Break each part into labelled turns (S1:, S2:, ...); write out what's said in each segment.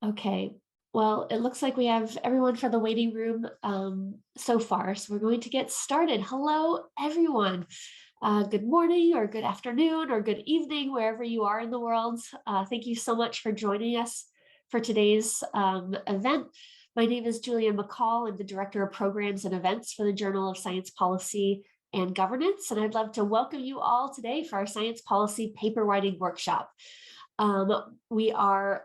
S1: Okay, well, it looks like we have everyone for the waiting room so far, so we're going to get started. Hello, everyone. Good morning or good afternoon or good evening, wherever you are in the world. Thank you so much for joining us for today's event. My name is Julia McCall. I'm the Director of Programs and Events for the Journal of Science Policy and Governance, and I'd love to welcome you all today for our Science Policy Paper Writing Workshop. We are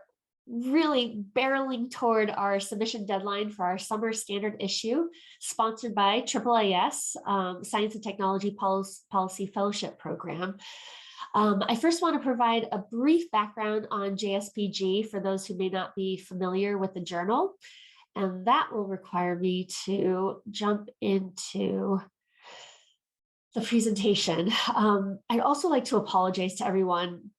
S1: really barreling toward our submission deadline for our summer standard issue, sponsored by AAAS Science and Technology Policy Fellowship Program. I first want to provide a brief background on JSPG for those who may not be familiar with the journal, and that will require me to jump into the presentation. I'd also like to apologize to everyone.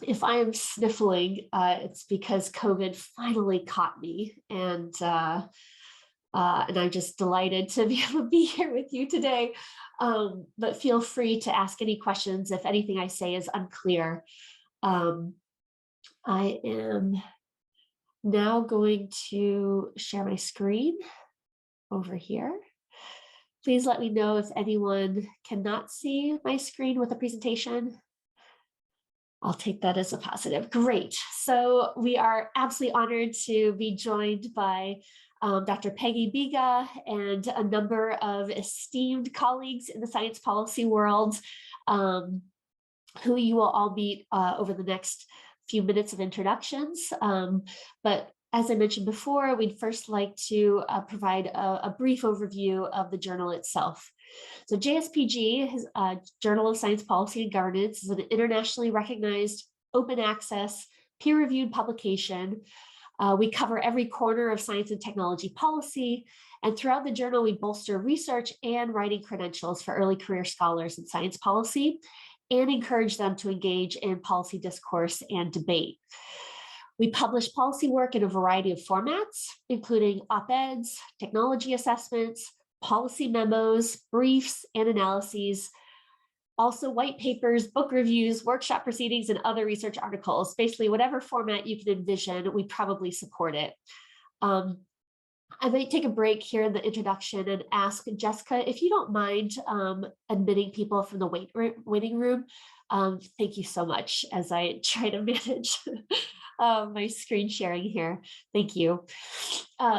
S1: If I am sniffling, it's because COVID finally caught me, and I'm just delighted to be able to be here with you today. But feel free to ask any questions if anything I say is unclear. I am now going to share my screen over here. Please let me know if anyone cannot see my screen with the presentation. I'll take that as a positive. Great. So we are absolutely honored to be joined by Dr. Peggy Bika and a number of esteemed colleagues in the science policy world, who you will all meet over the next few minutes of introductions. But as I mentioned before, we'd first like to provide a brief overview of the journal itself. So JSPG, Journal of Science Policy and Governance, is an internationally recognized, open access, peer-reviewed publication. We cover every corner of science and technology policy, and throughout the journal, we bolster research and writing credentials for early career scholars in science policy and encourage them to engage in policy discourse and debate. We publish policy work in a variety of formats, including op-eds, technology assessments, policy memos, briefs, and analyses, also white papers, book reviews, workshop proceedings, and other research articles. Basically, whatever format you can envision, we probably support it. I might take a break here in the introduction and ask Jessica, if you don't mind admitting people from the waiting room. Thank you so much as I try to manage my screen sharing here. Thank you.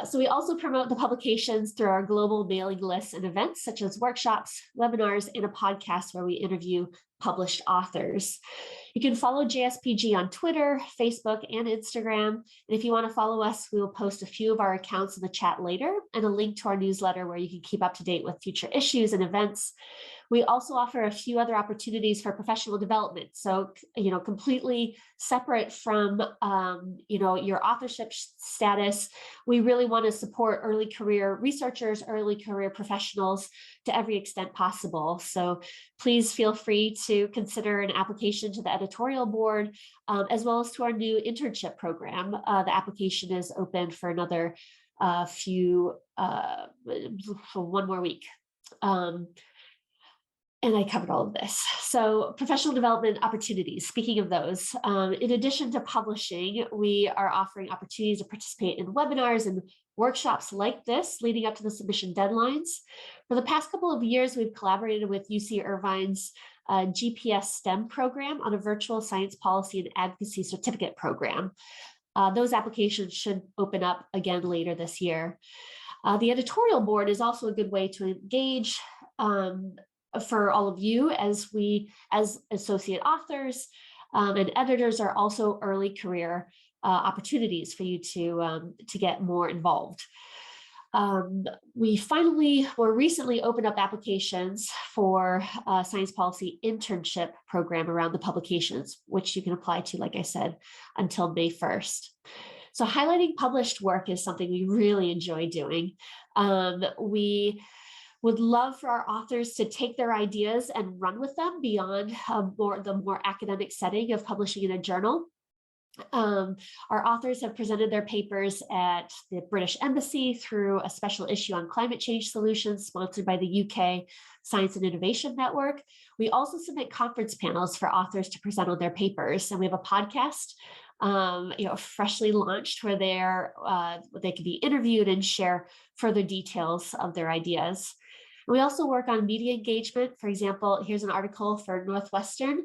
S1: So we also promote the publications through our global mailing lists and events such as workshops, webinars, and a podcast where we interview published authors. You can follow JSPG on Twitter, Facebook, and Instagram. And if you want to follow us, we will post a few of our accounts in the chat later and a link to our newsletter where you can keep up to date with future issues and events. We also offer a few other opportunities for professional development. So, completely separate from, your authorship status, we really want to support early career researchers, early career professionals to every extent possible. So please feel free to consider an application to the editorial board, as well as to our new internship program. The application is open for another for one more week. And I covered all of this. So professional development opportunities, speaking of those, in addition to publishing, we are offering opportunities to participate in webinars and workshops like this leading up to the submission deadlines. For the past couple of years, we've collaborated with UC Irvine's GPS STEM program on a virtual science policy and advocacy certificate program. Those applications should open up again later this year. The editorial board is also a good way to engage for all of you as associate authors and editors are also early career opportunities for you to get more involved. We finally more recently opened up applications for a science policy internship program around the publications, which you can apply to, like I said, until May 1st. So highlighting published work is something we really enjoy doing. We would love for our authors to take their ideas and run with them beyond the more academic setting of publishing in a journal. Our authors have presented their papers at the British Embassy through a special issue on climate change solutions sponsored by the UK Science and Innovation Network. We also submit conference panels for authors to present on their papers, and we have a podcast freshly launched, where they can be interviewed and share further details of their ideas. We also work on media engagement. For example, here's an article for Northwestern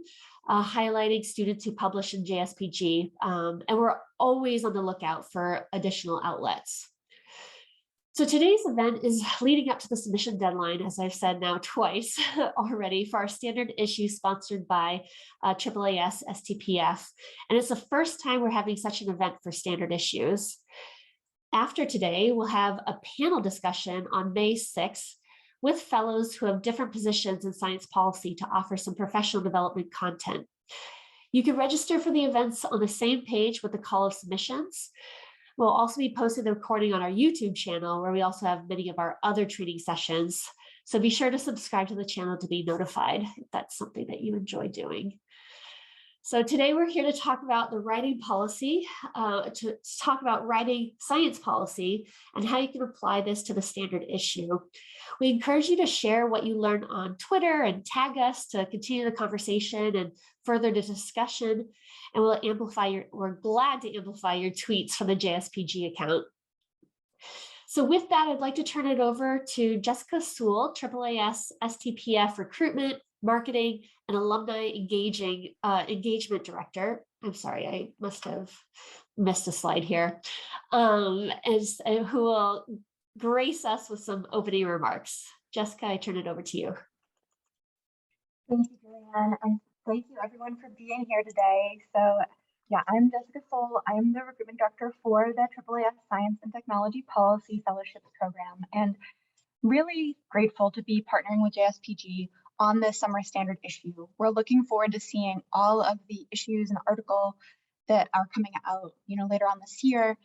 S1: highlighting students who publish in JSPG, and we're always on the lookout for additional outlets. So today's event is leading up to the submission deadline, as I've said now twice already, for our standard issue sponsored by AAAS STPF. And it's the first time we're having such an event for standard issues. After today, we'll have a panel discussion on May 6th with fellows who have different positions in science policy to offer some professional development content. You can register for the events on the same page with the call of submissions. We'll also be posting the recording on our YouTube channel, where we also have many of our other training sessions. So be sure to subscribe to the channel to be notified if that's something that you enjoy doing. So today we're here to talk about the writing policy, to talk about writing science policy and how you can apply this to the standard issue. We encourage you to share what you learn on Twitter and tag us to continue the conversation and further the discussion. And we're glad to amplify your tweets from the JSPG account. So with that, I'd like to turn it over to Jessica Sewell, AAAS STPF Recruitment, Marketing, and Alumni Engagement Director. I'm sorry, I must have missed a slide here, who will grace us with some opening remarks. Jessica, I turn it over to you.
S2: Thank you, Julianne, and thank you everyone for being here today. So yeah, I'm Jessica Sewell. I'm the recruitment director for the AAAS Science and Technology Policy Fellowships Program, and really grateful to be partnering with JSPG on this summer standard issue. We're looking forward to seeing all of the issues and articles that are coming out, later on this year.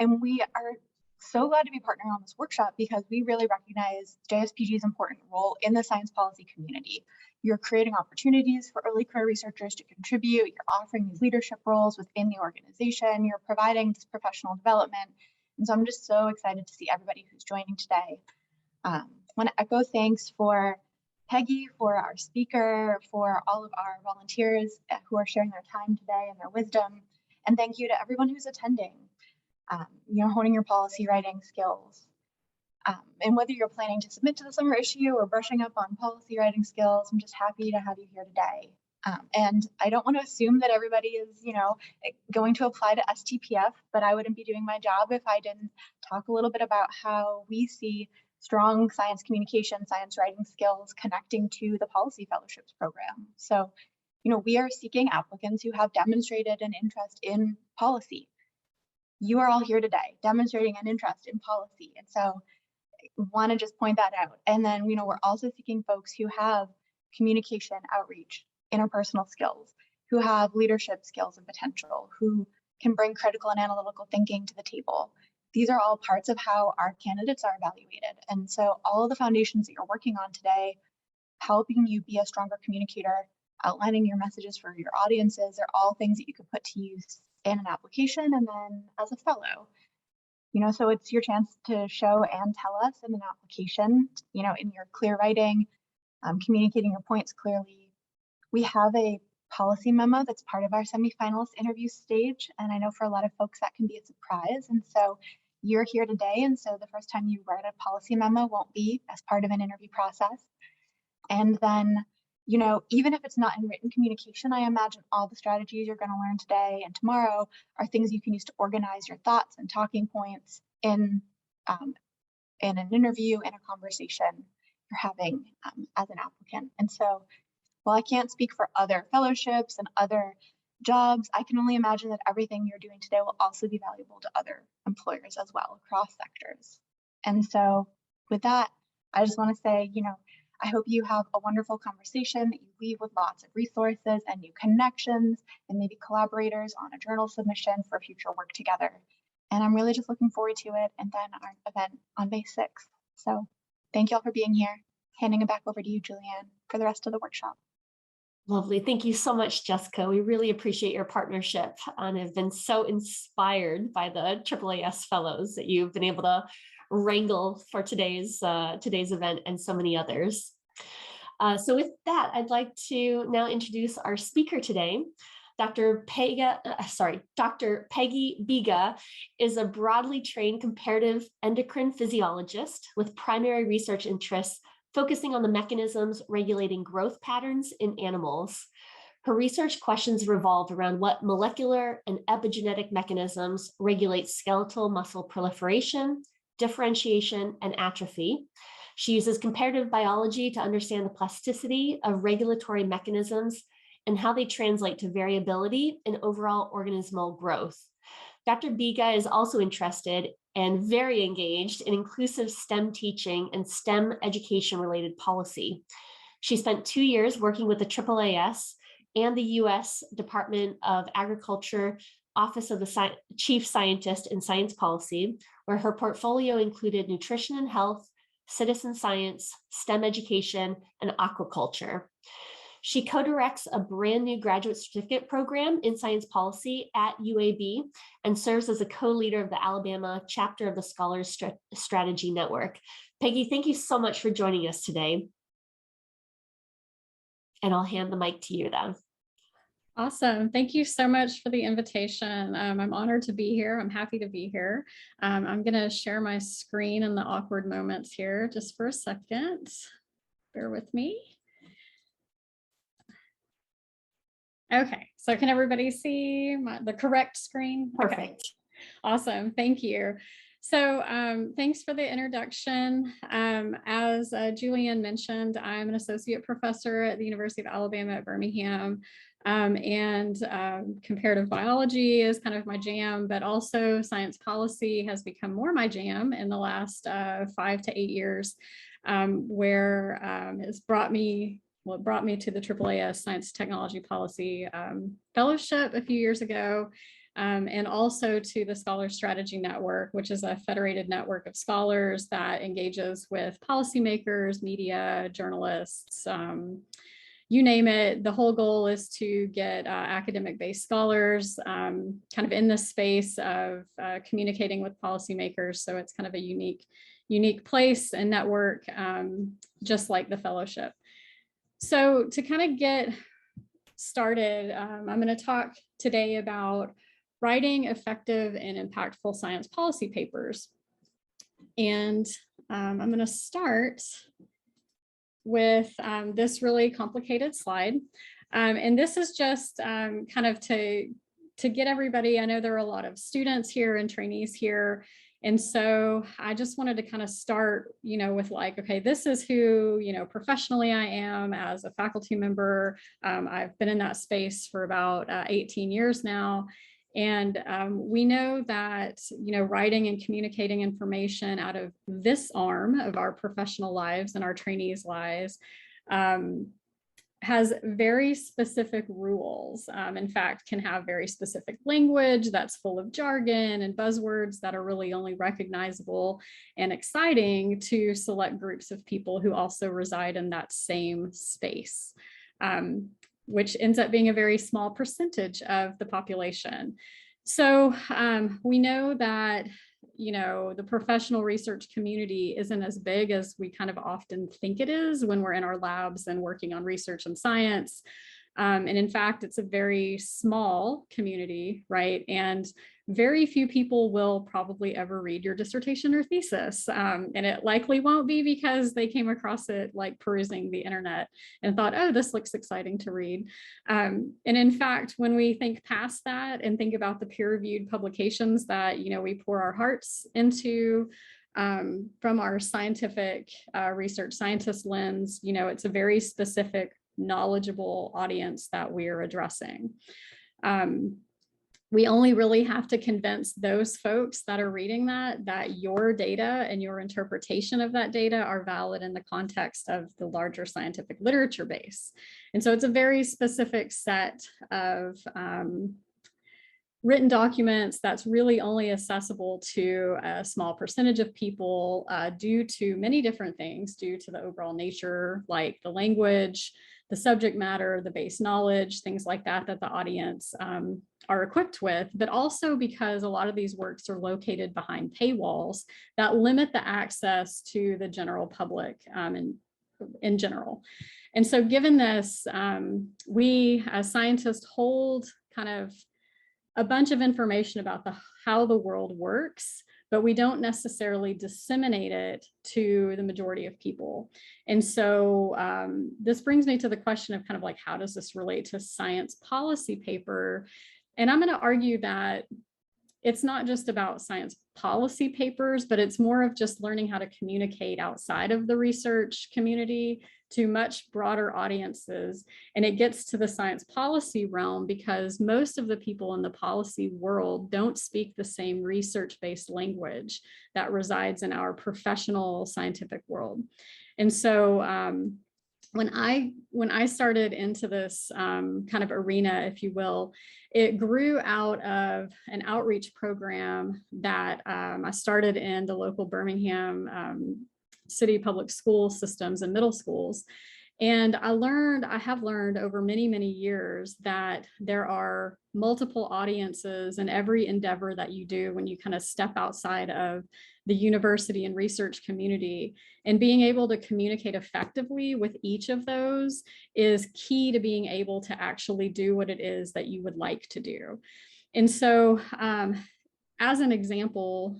S2: And we are so glad to be partnering on this workshop because we really recognize JSPG's important role in the science policy community. You're creating opportunities for early career researchers to contribute. You're offering these leadership roles within the organization. You're providing this professional development. And so I'm just so excited to see everybody who's joining today. I want to echo thanks for Peggy, for our speaker, for all of our volunteers who are sharing their time today and their wisdom. And thank you to everyone who's attending, honing your policy writing skills. And whether you're planning to submit to the summer issue or brushing up on policy writing skills, I'm just happy to have you here today. And I don't want to assume that everybody is, going to apply to STPF, but I wouldn't be doing my job if I didn't talk a little bit about how we see strong science communication, science writing skills connecting to the policy fellowships program. So, we are seeking applicants who have demonstrated an interest in policy. You are all here today demonstrating an interest in policy. And so want to just point that out. And then, we're also seeking folks who have communication, outreach, interpersonal skills, who have leadership skills and potential, who can bring critical and analytical thinking to the table. These are all parts of how our candidates are evaluated. And so all of the foundations that you're working on today, helping you be a stronger communicator, outlining your messages for your audiences, are all things that you could put to use in an application and then as a fellow. So it's your chance to show and tell us in an application, in your clear writing, communicating your points clearly. We have a policy memo that's part of our semifinalist interview stage. And I know for a lot of folks that can be a surprise. And so you're here today. And so the first time you write a policy memo won't be as part of an interview process. And then, even if it's not in written communication, I imagine all the strategies you're going to learn today and tomorrow are things you can use to organize your thoughts and talking points in an interview, in a conversation you're having as an applicant. And so while I can't speak for other fellowships and other jobs, I can only imagine that everything you're doing today will also be valuable to other employers as well, across sectors. And so with that, I just want to say, I hope you have a wonderful conversation, that you leave with lots of resources and new connections and maybe collaborators on a journal submission for future work together. And I'm really just looking forward to it, and then our event on May 6th. So thank you all for being here. Handing it back over to you, Julianne, for the rest of the workshop.
S1: Lovely. Thank you so much, Jessica. We really appreciate your partnership and have been so inspired by the AAAS fellows that you've been able to wrangle for today's event and so many others. So with that, I'd like to now introduce our speaker today. Dr. Peggy Bika is a broadly trained comparative endocrine physiologist with primary research interests focusing on the mechanisms regulating growth patterns in animals. Her research questions revolve around what molecular and epigenetic mechanisms regulate skeletal muscle proliferation, differentiation, and atrophy. She uses comparative biology to understand the plasticity of regulatory mechanisms and how they translate to variability in overall organismal growth. Dr. Bika is also interested and very engaged in inclusive STEM teaching and STEM education-related policy. She spent 2 years working with the AAAS and the U.S. Department of Agriculture Office of the Chief Scientist in Science Policy, where her portfolio included nutrition and health, citizen science, STEM education, and aquaculture. She co-directs a brand new graduate certificate program in science policy at UAB and serves as a co-leader of the Alabama chapter of the Scholars Strategy Network. Peggy, thank you so much for joining us today. And I'll hand the mic to you then.
S3: Awesome. Thank you so much for the invitation. I'm honored to be here. I'm happy to be here. I'm going to share my screen in the awkward moments here just for a second. Bear with me. Okay, so can everybody see the correct screen?
S1: Perfect.
S3: Okay. Awesome. Thank you. So thanks for the introduction. As Julianne mentioned, I'm an associate professor at the University of Alabama at Birmingham. And comparative biology is kind of my jam, but also science policy has become more my jam in the last 5 to 8 years, where it's brought me to the AAAS Science Technology Policy Fellowship a few years ago, and also to the Scholars Strategy Network, which is a federated network of scholars that engages with policymakers, media, journalists, you name it. The whole goal is to get academic-based scholars kind of in the space of communicating with policymakers. So it's kind of a unique place and network, just like the fellowship. So to kind of get started, I'm going to talk today about writing effective and impactful science policy papers. And I'm going to start with this really complicated slide. And this is just kind of to get everybody, I know there are a lot of students here and trainees here. And so I just wanted to kind of start, with like, okay, this is who, professionally I am as a faculty member. I've been in that space for about 18 years now. And we know that, writing and communicating information out of this arm of our professional lives and our trainees' lives has very specific rules. In fact, can have very specific language that's full of jargon and buzzwords that are really only recognizable and exciting to select groups of people who also reside in that same space. Which ends up being a very small percentage of the population. So we know that, the professional research community isn't as big as we kind of often think it is when we're in our labs and working on research and science. And in fact, it's a very small community, right? And very few people will probably ever read your dissertation or thesis. And it likely won't be because they came across it like perusing the internet and thought, oh, this looks exciting to read. And in fact, when we think past that and think about the peer-reviewed publications that, we pour our hearts into, from our scientific research scientist lens, it's a very specific, knowledgeable audience that we're addressing. We only really have to convince those folks that are reading that your data and your interpretation of that data are valid in the context of the larger scientific literature base. And so it's a very specific set of written documents that's really only accessible to a small percentage of people due to many different things, due to the overall nature, like the language, the subject matter, the base knowledge, things like that the audience are equipped with, but also because a lot of these works are located behind paywalls that limit the access to the general public in general. And so given this, we as scientists hold kind of a bunch of information about how the world works, but we don't necessarily disseminate it to the majority of people. And so this brings me to the question of kind of like, how does this relate to science policy paper? And I'm going to argue that it's not just about science policy papers, but it's more of just learning how to communicate outside of the research community to much broader audiences. And it gets to the science policy realm because most of the people in the policy world don't speak the same research-based language that resides in our professional scientific world. And so when I started into this kind of arena, if you will, it grew out of an outreach program that I started in the local Birmingham city public school systems and middle schools. And I have learned over many, many years that there are multiple audiences in every endeavor that you do when you kind of step outside of the university and research community. And being able to communicate effectively with each of those is key to being able to actually do what it is that you would like to do. And so as an example,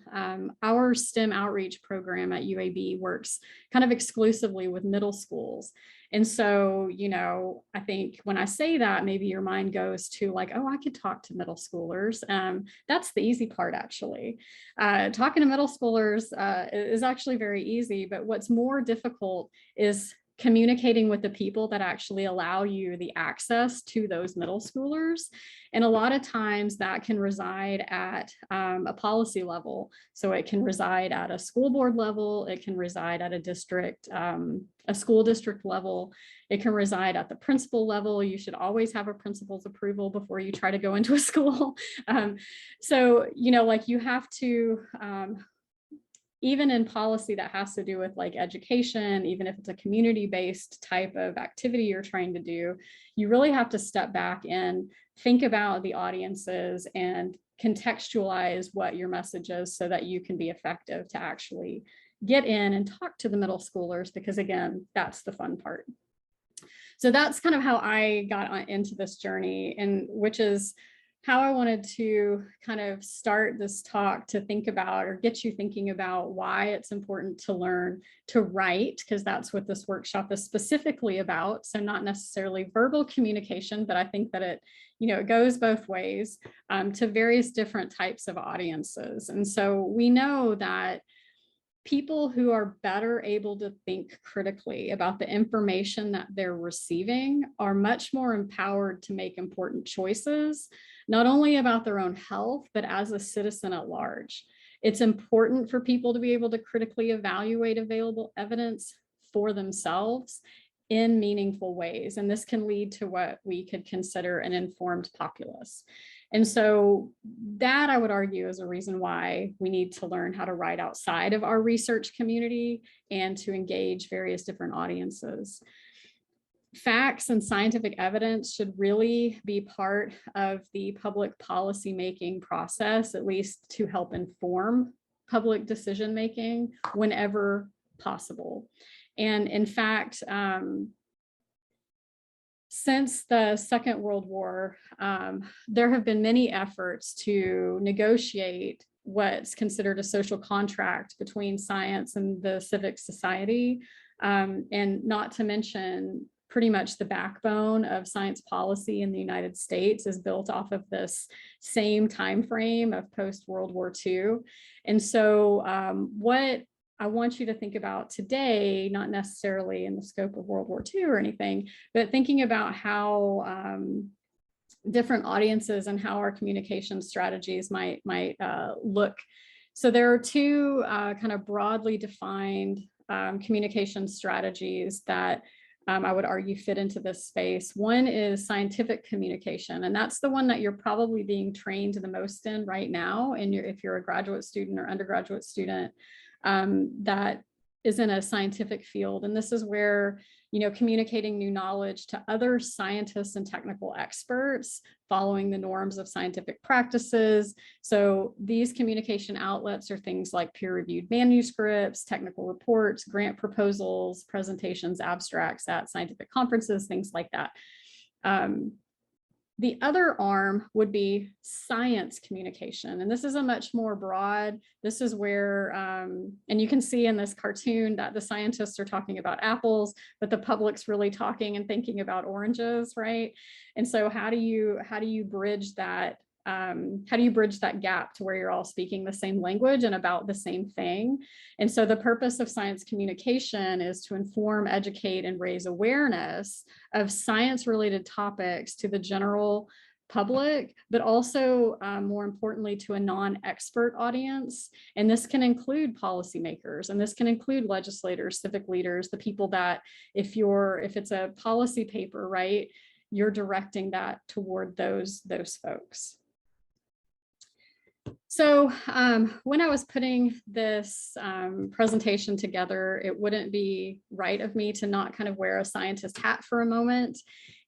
S3: our STEM outreach program at UAB works kind of exclusively with middle schools. And so, you know, I think when I say that, maybe your mind goes to like, oh, I could talk to middle schoolers. That's the easy part, actually. Talking to middle schoolers is actually very easy, but what's more difficult is communicating with the people that actually allow you the access to those middle schoolers. And a lot of times that can reside at a policy level. So it can reside at a school board level, it can reside at a district, a school district level, it can reside at the principal level. You should always have a principal's approval before you try to go into a school. So, you know, like you have to, even in policy that has to do with like education, even if it's a community-based type of activity you're trying to do, you really have to step back and think about the audiences and contextualize what your message is so that you can be effective to actually get in and talk to the middle schoolers, because again, that's the fun part. So that's kind of how I got into this journey, and which is how I wanted to kind of start this talk to think about, or get you thinking about, why it's important to learn to write, because that's what this workshop is specifically about. So not necessarily verbal communication, but I think that it, you know, it goes both ways to various different types of audiences. And so we know that people who are better able to think critically about the information that they're receiving are much more empowered to make important choices, not only about their own health, but as a citizen at large. It's important for people to be able to critically evaluate available evidence for themselves in meaningful ways. And this can lead to what we could consider an informed populace. And so that, I would argue, is a reason why we need to learn how to write outside of our research community and to engage various different audiences. Facts and scientific evidence should really be part of the public policy making process, at least to help inform public decision making whenever possible. And in fact, since the Second World War, there have been many efforts to negotiate what's considered a social contract between science and the civic society, and not to mention pretty much the backbone of science policy in the United States is built off of this same time frame of post-World War II. And so what I want you to think about today, not necessarily in the scope of World War II or anything, but thinking about how different audiences and how our communication strategies might look. So there are two kind of broadly defined communication strategies that I would argue fit into this space. One is scientific communication, and that's the one that you're probably being trained the most in right now. And if you're a graduate student or undergraduate student that is in a scientific field. And this is where, you know, communicating new knowledge to other scientists and technical experts, following the norms of scientific practices. So these communication outlets are things like peer-reviewed manuscripts, technical reports, grant proposals, presentations, abstracts at scientific conferences, things like that. The other arm would be science communication. And this is a much more broad, this is where, and you can see in this cartoon that the scientists are talking about apples, but the public's really talking and thinking about oranges, right? And so how do you bridge that? How do you bridge that gap to where you're all speaking the same language and about the same thing? And so the purpose of science communication is to inform, educate, and raise awareness of science-related topics to the general public, but also more importantly to a non-expert audience. And this can include policymakers, and this can include legislators, civic leaders, the people that if it's a policy paper, right, you're directing that toward those folks. So when I was putting this presentation together, it wouldn't be right of me to not kind of wear a scientist hat for a moment.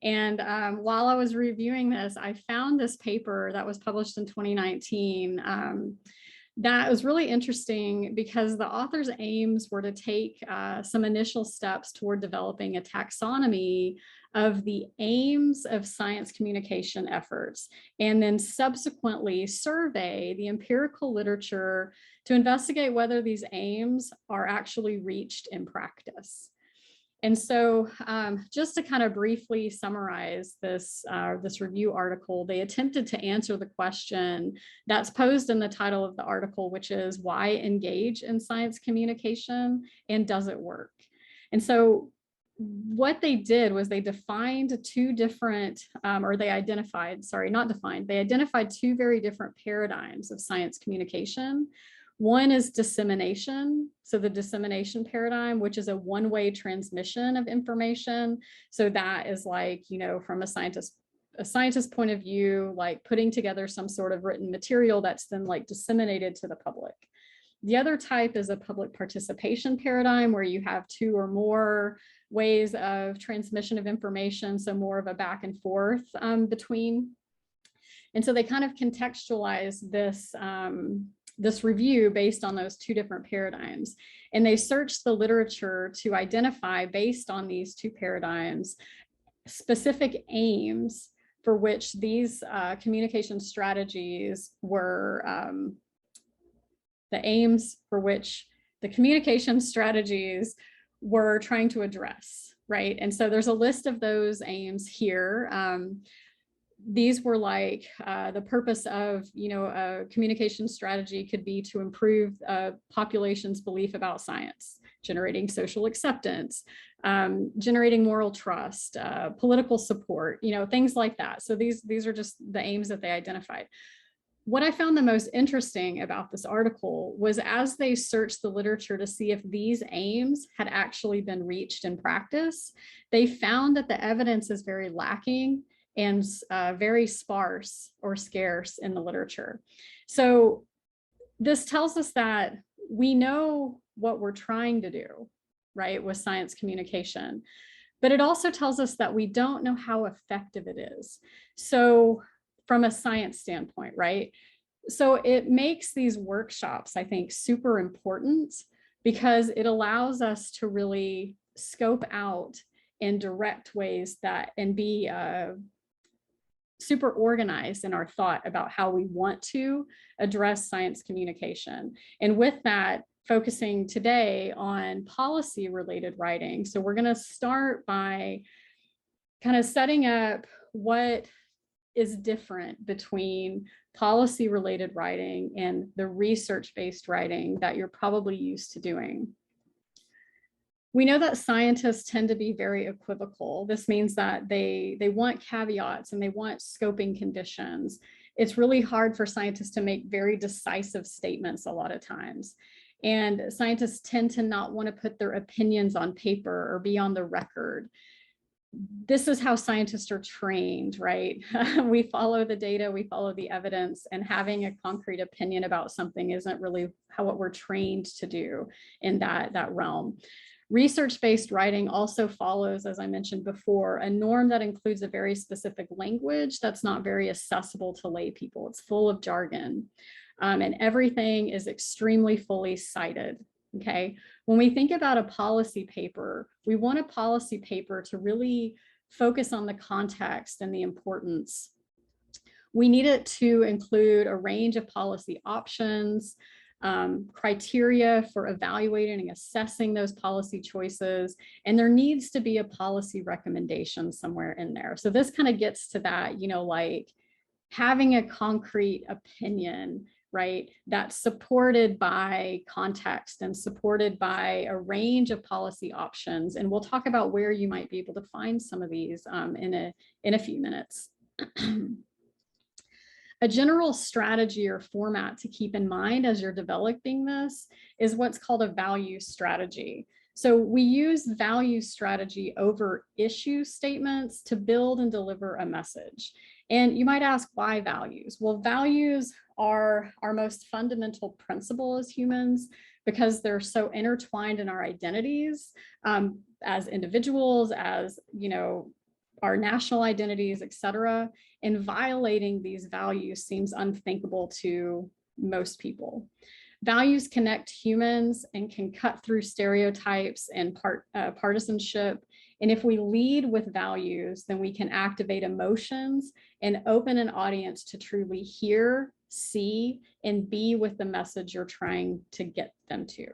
S3: And while I was reviewing this, I found this paper that was published in 2019 that was really interesting because the author's aims were to take some initial steps toward developing a taxonomy of the aims of science communication efforts, and then subsequently survey the empirical literature to investigate whether these aims are actually reached in practice. And so just to kind of briefly summarize this, this review article, they attempted to answer the question that's posed in the title of the article, which is why engage in science communication and does it work? And so what they did was they defined two different, or they identified, sorry, not defined, they identified two very different paradigms of science communication. One is dissemination. So the dissemination paradigm, which is a one-way transmission of information. So that is like, you know, from a scientist point of view, like putting together some sort of written material that's then like disseminated to the public. The other type is a public participation paradigm where you have two or more ways of transmission of information, so more of a back and forth between. And so they kind of contextualize this, this review based on those two different paradigms. And they searched the literature to identify, based on these two paradigms, specific aims for which these communication strategies were, the aims for which the communication strategies were trying to address, right? And so there's a list of those aims here. These were like the purpose of, you know, a communication strategy could be to improve population's belief about science, generating social acceptance, generating moral trust, political support, you know, things like that. So these are just the aims that they identified. What I found the most interesting about this article was as they searched the literature to see if these aims had actually been reached in practice, they found that the evidence is very lacking and very sparse or scarce in the literature. So this tells us that we know what we're trying to do, right, with science communication, but it also tells us that we don't know how effective it is. So from a science standpoint, right? So it makes these workshops, I think, super important because it allows us to really scope out in direct ways that and be super organized in our thought about how we want to address science communication. And with that, focusing today on policy related writing. So we're going to start by kind of setting up what is different between policy related writing and the research-based writing that you're probably used to doing. We know that scientists tend to be very equivocal. This means that they want caveats and they want scoping conditions. It's really hard for scientists to make very decisive statements a lot of times. And scientists tend to not want to put their opinions on paper or be on the record. This is how scientists are trained, right? We follow the data, we follow the evidence, and having a concrete opinion about something isn't really what we're trained to do in that realm. Research-based writing also follows, as I mentioned before, a norm that includes a very specific language that's not very accessible to lay people. It's full of jargon, and everything is extremely fully cited. Okay, when we think about a policy paper, we want a policy paper to really focus on the context and the importance We need it to include a range of policy options, criteria for evaluating and assessing those policy choices, and there needs to be a policy recommendation somewhere in there. So this kind of gets to that, like having a concrete opinion, right, that's supported by context and supported by a range of policy options. And we'll talk about where you might be able to find some of these in a few minutes. A general strategy or format to keep in mind as you're developing this is what's called a value strategy. So we use value strategy over issue statements to build and deliver a message. And you might ask, why values? Well, values are our most fundamental principle as humans because they're so intertwined in our identities as individuals, as, our national identities, et cetera, and violating these values seems unthinkable to most people. Values connect humans and can cut through stereotypes and partisanship. And if we lead with values, then we can activate emotions and open an audience to truly hear, see, and be with the message you're trying to get them to.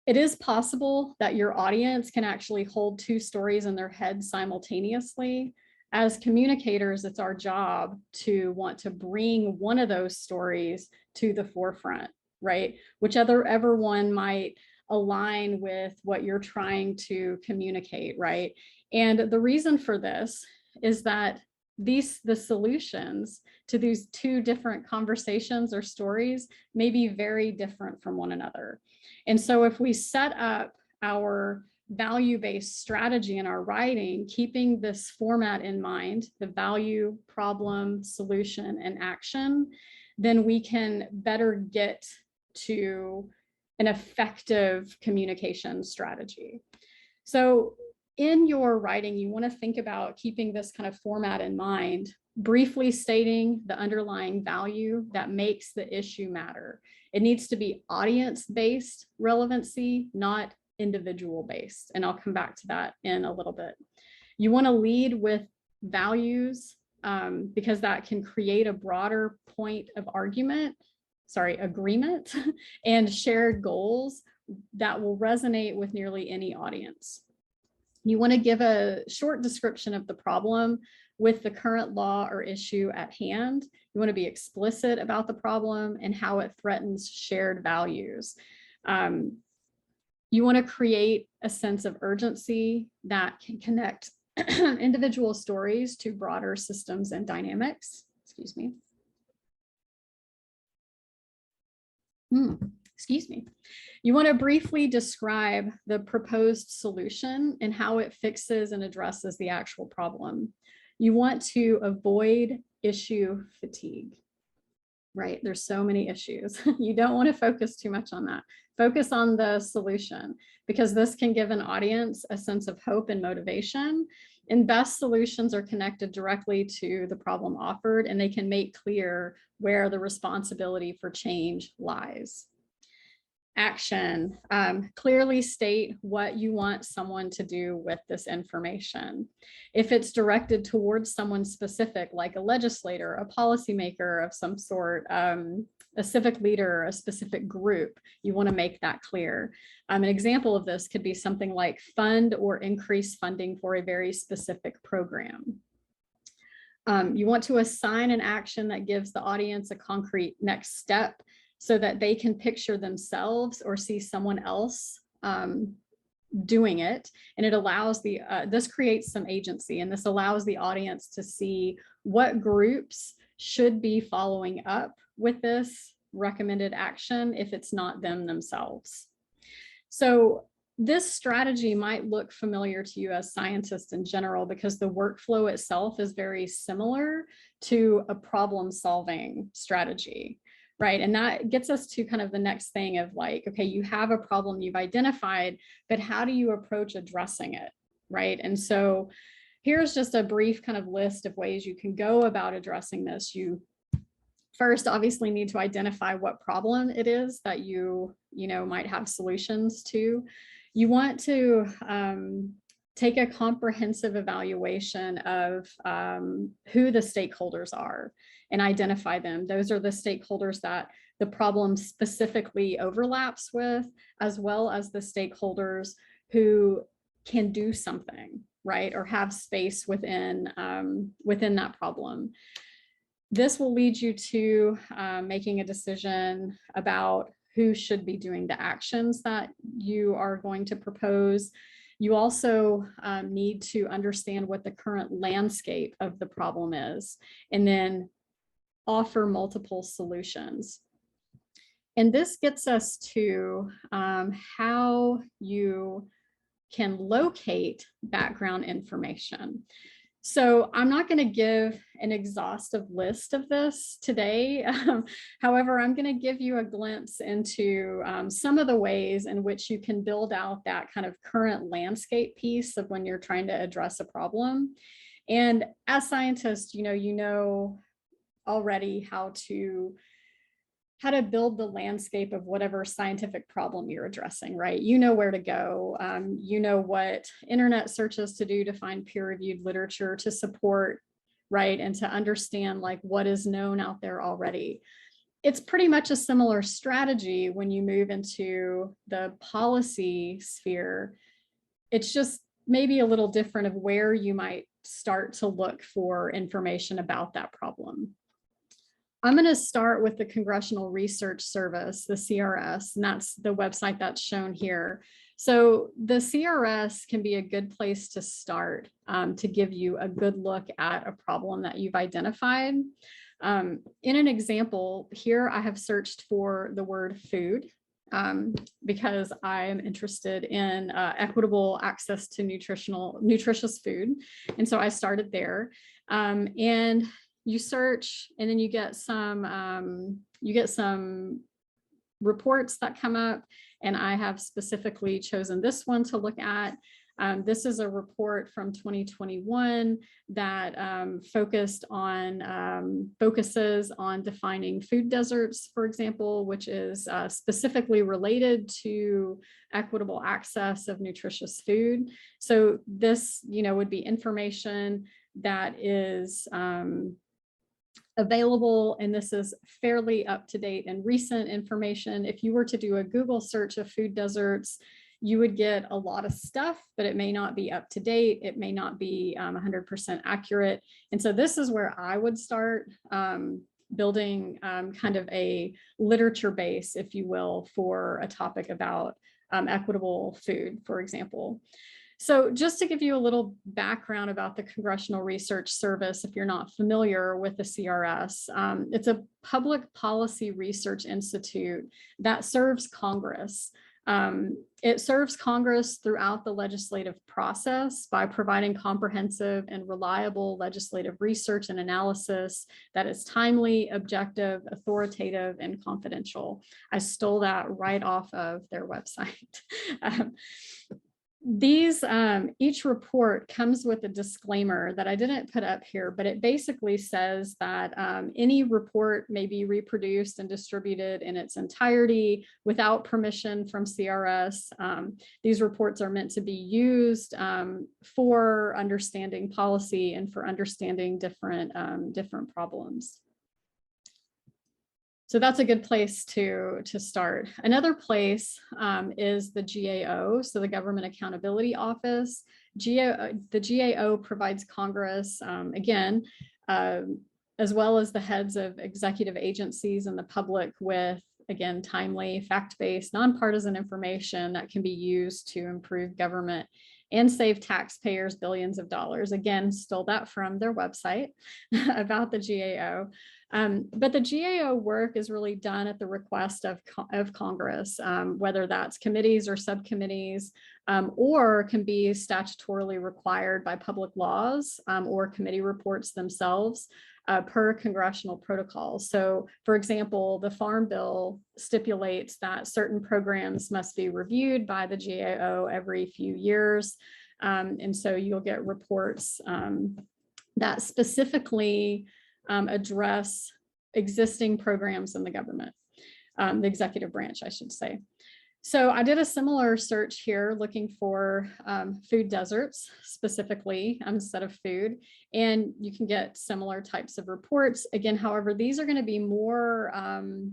S3: It is possible that your audience can actually hold two stories in their head simultaneously. As communicators, it's our job to want to bring one of those stories to the forefront, right? Whichever one might align with what you're trying to communicate, right? And the reason for this is that the solutions to these two different conversations or stories may be very different from one another. And so if we set up our value-based strategy in our writing, keeping this format in mind, the value, problem, solution, and action, then we can better get to an effective communication strategy. So in your writing, you want to think about keeping this kind of format in mind, briefly stating the underlying value that makes the issue matter. It needs to be audience-based relevancy, not individual-based. And I'll come back to that in a little bit. You want to lead with values because that can create a broader point of agreement and shared goals that will resonate with nearly any audience. You want to give a short description of the problem with the current law or issue at hand. You want to be explicit about the problem and how it threatens shared values. You want to create a sense of urgency that can connect individual stories to broader systems and dynamics. Excuse me. You want to briefly describe the proposed solution and how it fixes and addresses the actual problem. You want to avoid issue fatigue, right? There's so many issues. You don't want to focus too much on that. Focus on the solution because this can give an audience a sense of hope and motivation. And best solutions are connected directly to the problem offered, and they can make clear where the responsibility for change lies. Action. Clearly state what you want someone to do with this information. If it's directed towards someone specific, like a legislator, a policymaker of some sort, a civic leader, a specific group, you want to make that clear. An example of this could be something like fund or increase funding for a very specific program. You want to assign an action that gives the audience a concrete next step so that they can picture themselves or see someone else doing it. And it allows this creates some agency, and this allows the audience to see what groups should be following up with this recommended action if it's not them themselves. So this strategy might look familiar to you as scientists in general because the workflow itself is very similar to a problem-solving strategy, right? And that gets us to kind of the next thing of like, okay, you have a problem you've identified, but how do you approach addressing it, right? And so here's just a brief kind of list of ways you can go about addressing this. You first obviously need to identify what problem it is that you might have solutions to. You want to take a comprehensive evaluation of who the stakeholders are and identify them. Those are the stakeholders that the problem specifically overlaps with, as well as the stakeholders who can do something, right, or have space within that problem. This will lead you to making a decision about who should be doing the actions that you are going to propose. You also need to understand what the current landscape of the problem is, and then offer multiple solutions. And this gets us to how you can locate background information. So I'm not going to give an exhaustive list of this today. However, I'm going to give you a glimpse into some of the ways in which you can build out that kind of current landscape piece of when you're trying to address a problem. And as scientists, you know already how to build the landscape of whatever scientific problem you're addressing, right? You know where to go. You know what internet searches to do to find peer-reviewed literature to support, right? And to understand like what is known out there already. It's pretty much a similar strategy when you move into the policy sphere. It's just maybe a little different of where you might start to look for information about that problem. I'm going to start with the Congressional Research Service, the CRS, and that's the website that's shown here. So the CRS can be a good place to start to give you a good look at a problem that you've identified. In an example here, I have searched for the word food because I'm interested in equitable access to nutritious food. And so I started there. And you search, and then you get some reports that come up, and I have specifically chosen this one to look at. This is a report from 2021 that focuses on defining food deserts, for example, which is specifically related to equitable access of nutritious food. So this, would be information that is available, and this is fairly up-to-date and recent information. If you were to do a Google search of food deserts, you would get a lot of stuff, but it may not be up to date. It may not be 100% accurate. And so this is where I would start building kind of a literature base, if you will, for a topic about equitable food, for example. So just to give you a little background about the Congressional Research Service, if you're not familiar with the CRS, it's a public policy research institute that serves Congress. It serves Congress throughout the legislative process by providing comprehensive and reliable legislative research and analysis that is timely, objective, authoritative, and confidential. I stole that right off of their website. Each report comes with a disclaimer that I didn't put up here, but it basically says that any report may be reproduced and distributed in its entirety without permission from CRS. These reports are meant to be used for understanding policy and for understanding different problems. So that's a good place to start. Another place is the GAO, so the Government Accountability Office. The GAO provides Congress, again, as well as the heads of executive agencies and the public with, again, timely, fact-based, nonpartisan information that can be used to improve government and save taxpayers billions of dollars. Again, stole that from their website about the GAO. But the GAO work is really done at the request of Congress, whether that's committees or subcommittees, or can be statutorily required by public laws or committee reports themselves per congressional protocol. So, for example, the Farm Bill stipulates that certain programs must be reviewed by the GAO every few years. And so you'll get reports that specifically address existing programs in the government, the executive branch, I should say. So I did a similar search here looking for food deserts specifically instead of food, and you can get similar types of reports. Again, however, these are going to be more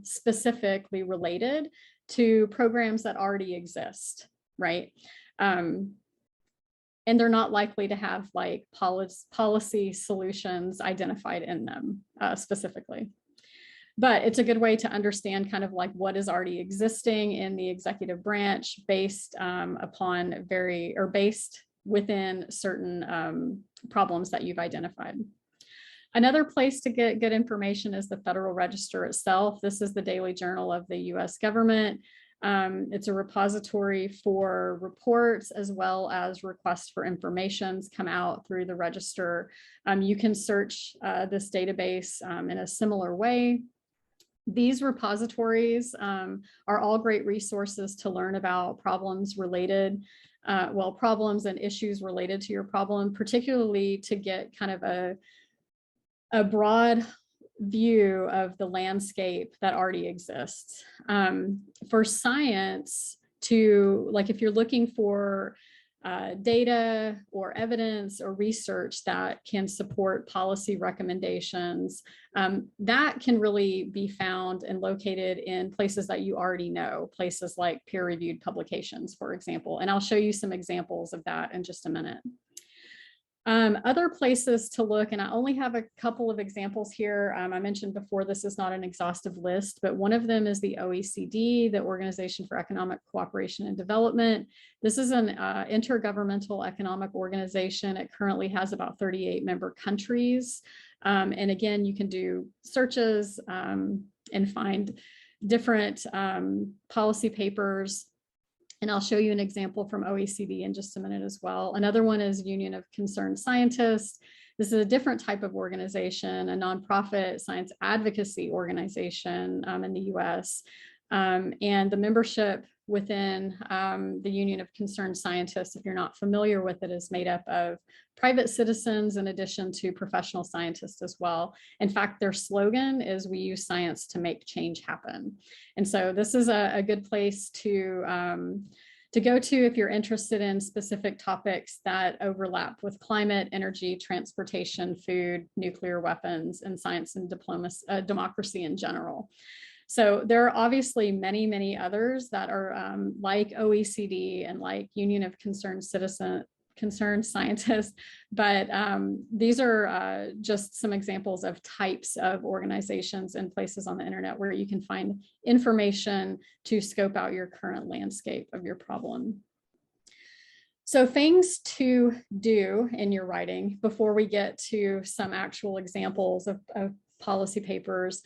S3: specifically related to programs that already exist, right? And they're not likely to have like policy solutions identified in them specifically. But it's a good way to understand kind of like what is already existing in the executive branch based upon based within certain problems that you've identified. Another place to get good information is the Federal Register itself. This is the daily journal of the US government. It's a repository for reports as well as requests for informations come out through the register. You can search this database in a similar way. These repositories are all great resources to learn about problems related, problems and issues related to your problem, particularly to get kind of a broad view of the landscape that already exists. For science, if you're looking for data or evidence or research that can support policy recommendations, that can really be found and located in places that you already know, places like peer-reviewed publications, for example. And I'll show you some examples of that in just a minute. Other places to look, and I only have a couple of examples here. I mentioned before, this is not an exhaustive list, but one of them is the OECD, the Organization for Economic Cooperation and Development. This is an intergovernmental economic organization. It currently has about 38 member countries. And again, you can do searches and find different policy papers. And I'll show you an example from OECD in just a minute as well. Another one is Union of Concerned Scientists. This is a different type of organization, a nonprofit science advocacy organization in the US. And the membership within the Union of Concerned Scientists, if you're not familiar with it, is made up of private citizens in addition to professional scientists as well. In fact, their slogan is "We use science to make change happen." And so this is a good place to go to if you're interested in specific topics that overlap with climate, energy, transportation, food, nuclear weapons, and science and democracy in general. So there are obviously many, many others that are like OECD and like Union of Concerned Scientists, but these are just some examples of types of organizations and places on the internet where you can find information to scope out your current landscape of your problem. So things to do in your writing before we get to some actual examples of policy papers.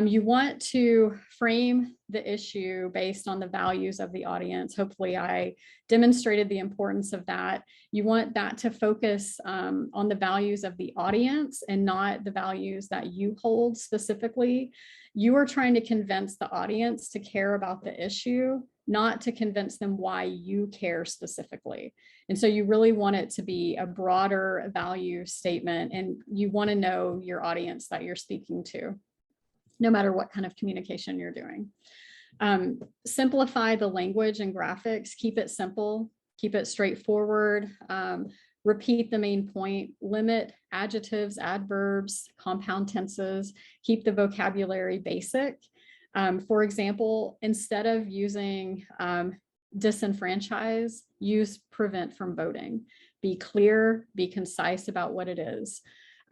S3: You want to frame the issue based on the values of the audience. Hopefully I demonstrated the importance of that. You want that to focus on the values of the audience and not the values that you hold specifically. You are trying to convince the audience to care about the issue, not to convince them why you care specifically. And so you really want it to be a broader value statement, and you want to know your audience that you're speaking to, no matter what kind of communication you're doing. Simplify the language and graphics, keep it simple, keep it straightforward, repeat the main point, limit adjectives, adverbs, compound tenses, keep the vocabulary basic. For example, instead of using disenfranchise, use prevent from voting. Be clear, be concise about what it is.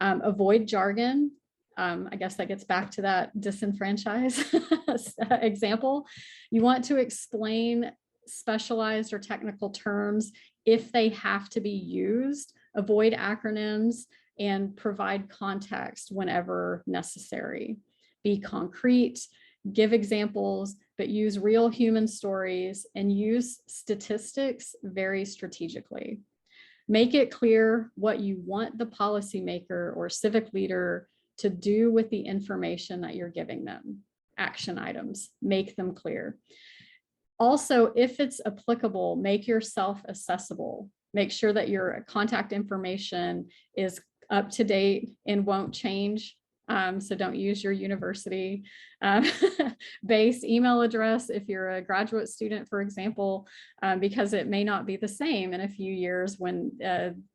S3: Avoid jargon. I guess that gets back to that disenfranchise example. You want to explain specialized or technical terms if they have to be used. Avoid acronyms and provide context whenever necessary. Be concrete, give examples, but use real human stories and use statistics very strategically. Make it clear what you want the policymaker or civic leader to do with the information that you're giving them. Action items, make them clear. Also, if it's applicable, make yourself accessible. Make sure that your contact information is up to date and won't change So don't use your university based email address if you're a graduate student, for example, because it may not be the same in a few years when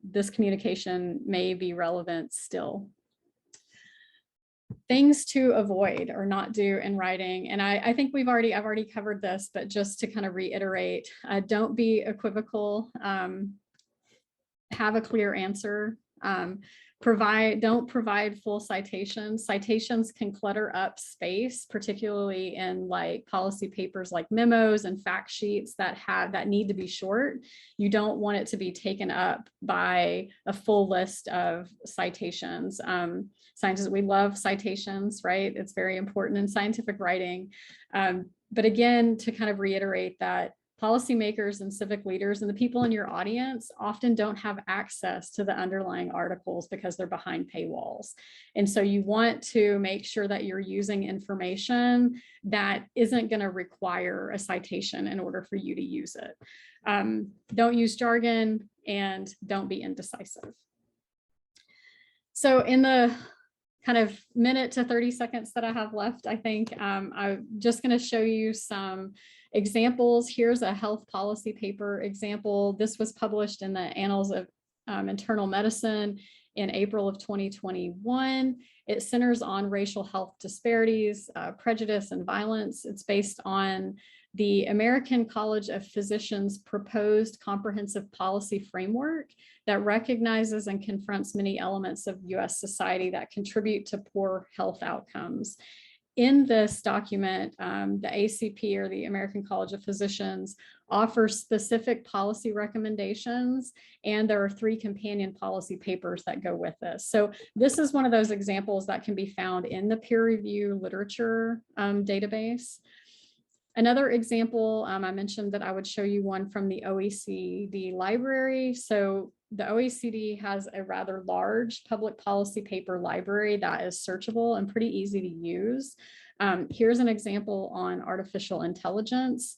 S3: this communication may be relevant still. Things to avoid or not do in writing. And I think I've already covered this, but just to kind of reiterate, don't be equivocal, have a clear answer, don't provide full citations. Citations can clutter up space, particularly in like policy papers like memos and fact sheets that need to be short. You don't want it to be taken up by a full list of citations. Scientists, we love citations, right? It's very important in scientific writing. But again, to kind of reiterate that policymakers and civic leaders and the people in your audience often don't have access to the underlying articles because they're behind paywalls. And so you want to make sure that you're using information that isn't going to require a citation in order for you to use it. Don't use jargon and don't be indecisive. So in the kind of minute to 30 seconds that I have left, I think I'm just going to show you some examples. Here's a health policy paper example. This was published in the Annals of Internal Medicine in April of 2021. It centers on racial health disparities, prejudice, and violence. It's based on the American College of Physicians' proposed comprehensive policy framework that recognizes and confronts many elements of US society that contribute to poor health outcomes. In this document, the ACP, or the American College of Physicians, offers specific policy recommendations, and there are 3 companion policy papers that go with this. So this is one of those examples that can be found in the peer review literature database. Another example, I mentioned that I would show you one from the OECD library. So the OECD has a rather large public policy paper library that is searchable and pretty easy to use. Here's an example on artificial intelligence.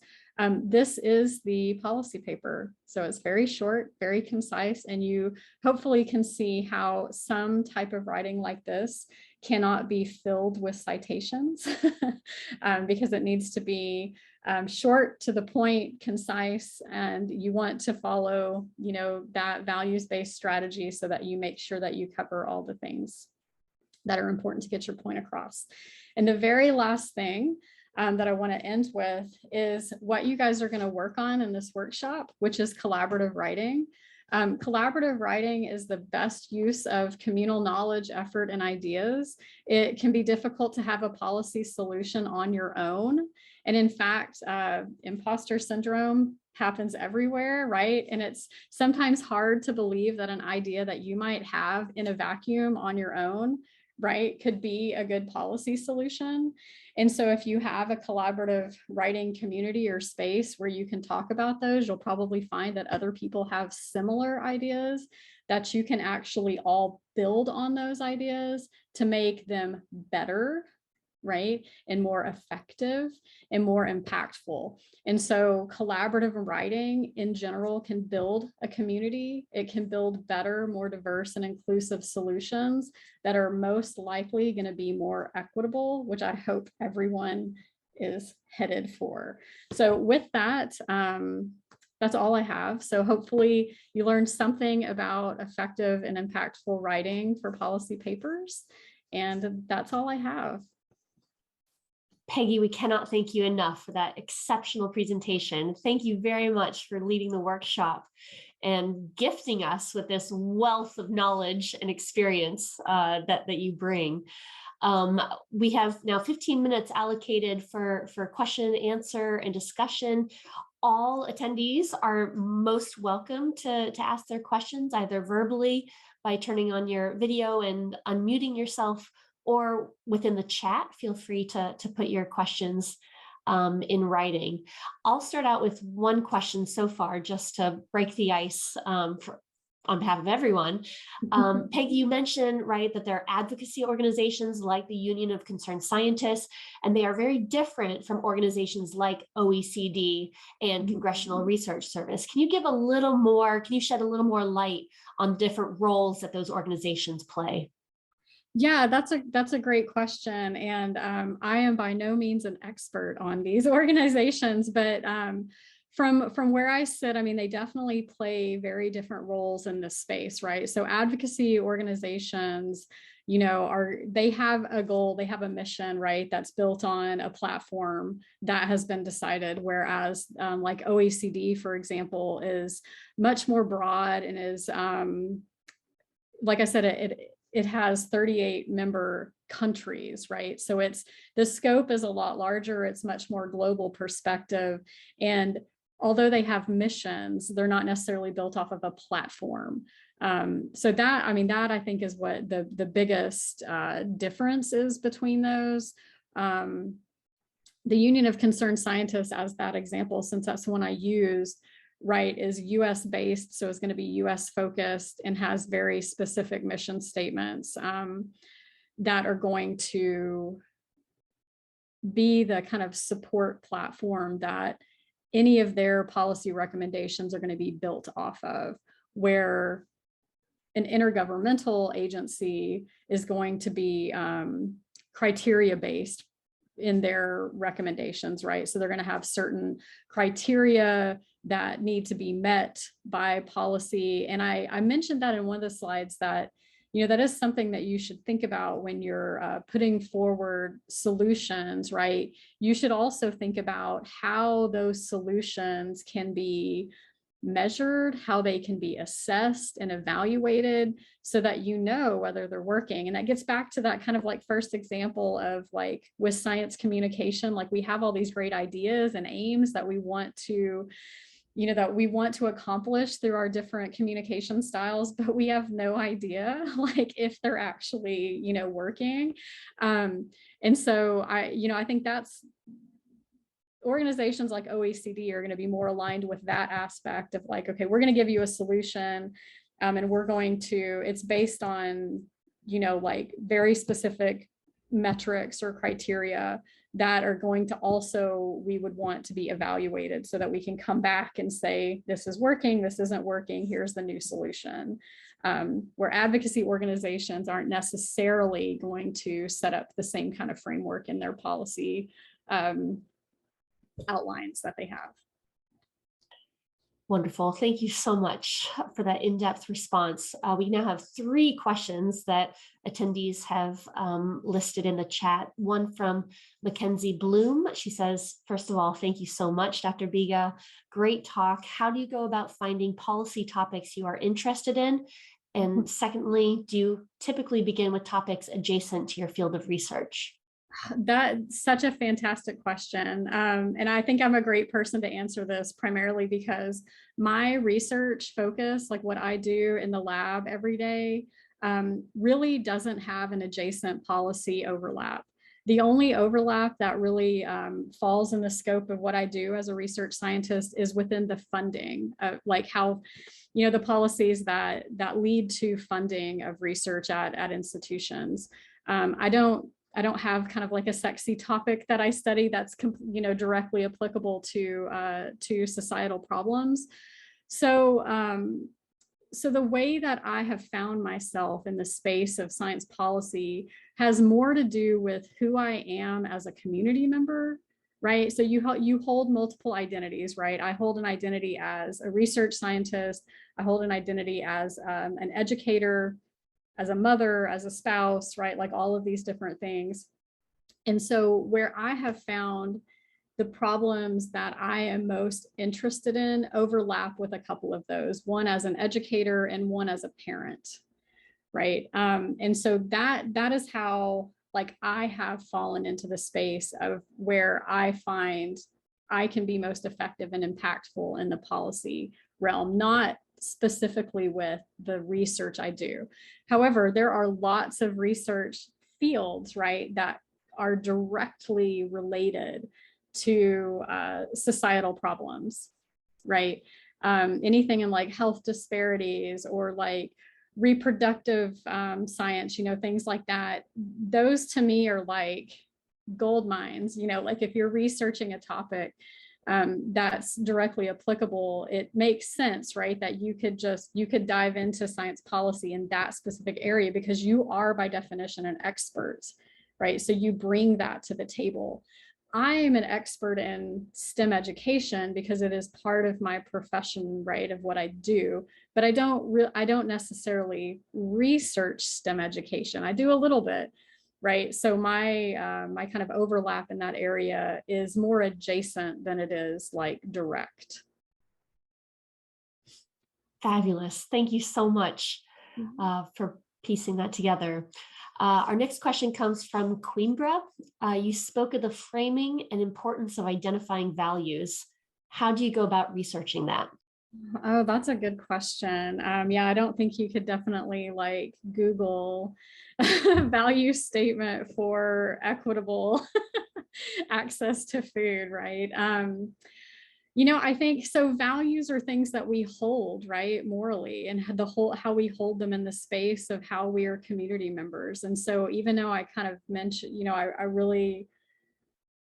S3: This is the policy paper. So it's very short, very concise, and you hopefully can see how some type of writing like this cannot be filled with citations because it needs to be short, to the point, concise, and you want to follow, that values-based strategy so that you make sure that you cover all the things that are important to get your point across. And the very last thing that I want to end with is what you guys are going to work on in this workshop, which is collaborative writing. Collaborative writing is the best use of communal knowledge, effort, and ideas. It can be difficult to have a policy solution on your own. And in fact, imposter syndrome happens everywhere, right? And it's sometimes hard to believe that an idea that you might have in a vacuum on your own, right, could be a good policy solution. And so if you have a collaborative writing community or space where you can talk about those, you'll probably find that other people have similar ideas, that you can actually all build on those ideas to make them better, right, and more effective and more impactful. And so collaborative writing in general can build a community. It can build better, more diverse and inclusive solutions that are most likely going to be more equitable, which I hope everyone is headed for. So with that, that's all I have. So hopefully you learned something about effective and impactful writing for policy papers. And that's all I have.
S1: Peggy, we cannot thank you enough for that exceptional presentation. Thank you very much for leading the workshop and gifting us with this wealth of knowledge and experience that you bring. We have now 15 minutes allocated for question and answer and discussion. All attendees are most welcome to ask their questions, either verbally by turning on your video and unmuting yourself, or within the chat. Feel free to put your questions in writing. I'll start out with one question so far, just to break the ice on behalf of everyone. Peggy, you mentioned, right, that there are advocacy organizations like the Union of Concerned Scientists, and they are very different from organizations like OECD and Congressional Research Service. Can you shed a little more light on different roles that those organizations play?
S3: Yeah, that's a great question. And I am by no means an expert on these organizations, but from where I sit, I mean, they definitely play very different roles in this space, right? So advocacy organizations, they have a goal, they have a mission, right? That's built on a platform that has been decided. Whereas like OECD, for example, is much more broad and is, like I said, it has 38 member countries, right? So the scope is a lot larger. It's much more global perspective. And although they have missions, they're not necessarily built off of a platform. So that I think is what the biggest difference is between those. The Union of Concerned Scientists, as that example, since that's the one I used, right, is US based. So it's going to be US focused and has very specific mission statements that are going to be the kind of support platform that any of their policy recommendations are going to be built off of, where an intergovernmental agency is going to be criteria based in their recommendations, right? So they're going to have certain criteria that need to be met by policy. And I mentioned that in one of the slides that, that is something that you should think about when you're putting forward solutions, right? You should also think about how those solutions can be measured, how they can be assessed and evaluated so that you know whether they're working. And that gets back to that kind of like first example of like with science communication, like we have all these great ideas and aims that we want to accomplish through our different communication styles, but we have no idea like if they're actually, working. And so I think that's organizations like OECD are going to be more aligned with that aspect of like, okay, we're going to give you a solution and it's based on, like very specific metrics or criteria that are going to also, we would want to be evaluated so that we can come back and say, this is working, this isn't working, here's the new solution. Where advocacy organizations aren't necessarily going to set up the same kind of framework in their policy outlines that they have.
S1: Wonderful. Thank you so much for that in-depth response. We now have 3 questions that attendees have listed in the chat. One from Mackenzie Bloom. She says, first of all, thank you so much, Dr. Bika. Great talk. How do you go about finding policy topics you are interested in? And secondly, do you typically begin with topics adjacent to your field of research?
S3: That's such a fantastic question. And I think I'm a great person to answer this primarily because my research focus, like what I do in the lab every day, really doesn't have an adjacent policy overlap. The only overlap that really falls in the scope of what I do as a research scientist is within the funding, like how, the policies that lead to funding of research at institutions. I don't have kind of like a sexy topic that I study that's directly applicable to societal problems. So the way that I have found myself in the space of science policy has more to do with who I am as a community member, right? So you hold multiple identities, right? I hold an identity as a research scientist. I hold an identity as an educator, as a mother, as a spouse, right? Like all of these different things. And so where I have found the problems that I am most interested in overlap with a couple of those, one as an educator and one as a parent, right? And so that is how like I have fallen into the space of where I find I can be most effective and impactful in the policy realm, not specifically with the research I do. However, there are lots of research fields, right, that are directly related to societal problems, right? Anything in like health disparities or like reproductive science, things like that. Those to me are like gold mines, like if you're researching a topic that's directly applicable, it makes sense, right? That you could dive into science policy in that specific area because you are by definition an expert, right? So you bring that to the table. I'm an expert in STEM education because it is part of my profession, right, of what I do, but I don't necessarily research STEM education. I do a little bit, right? So my kind of overlap in that area is more adjacent than it is like direct.
S1: Fabulous. Thank you so much for piecing that together. Our next question comes from Queenbra. You spoke of the framing and importance of identifying values. How do you go about researching that?
S3: Oh, that's a good question. Yeah, I don't think you could definitely like Google value statement for equitable access to food, right? I think so. Values are things that we hold, right, morally, and how we hold them in the space of how we are community members. And so, even though I kind of mentioned, I really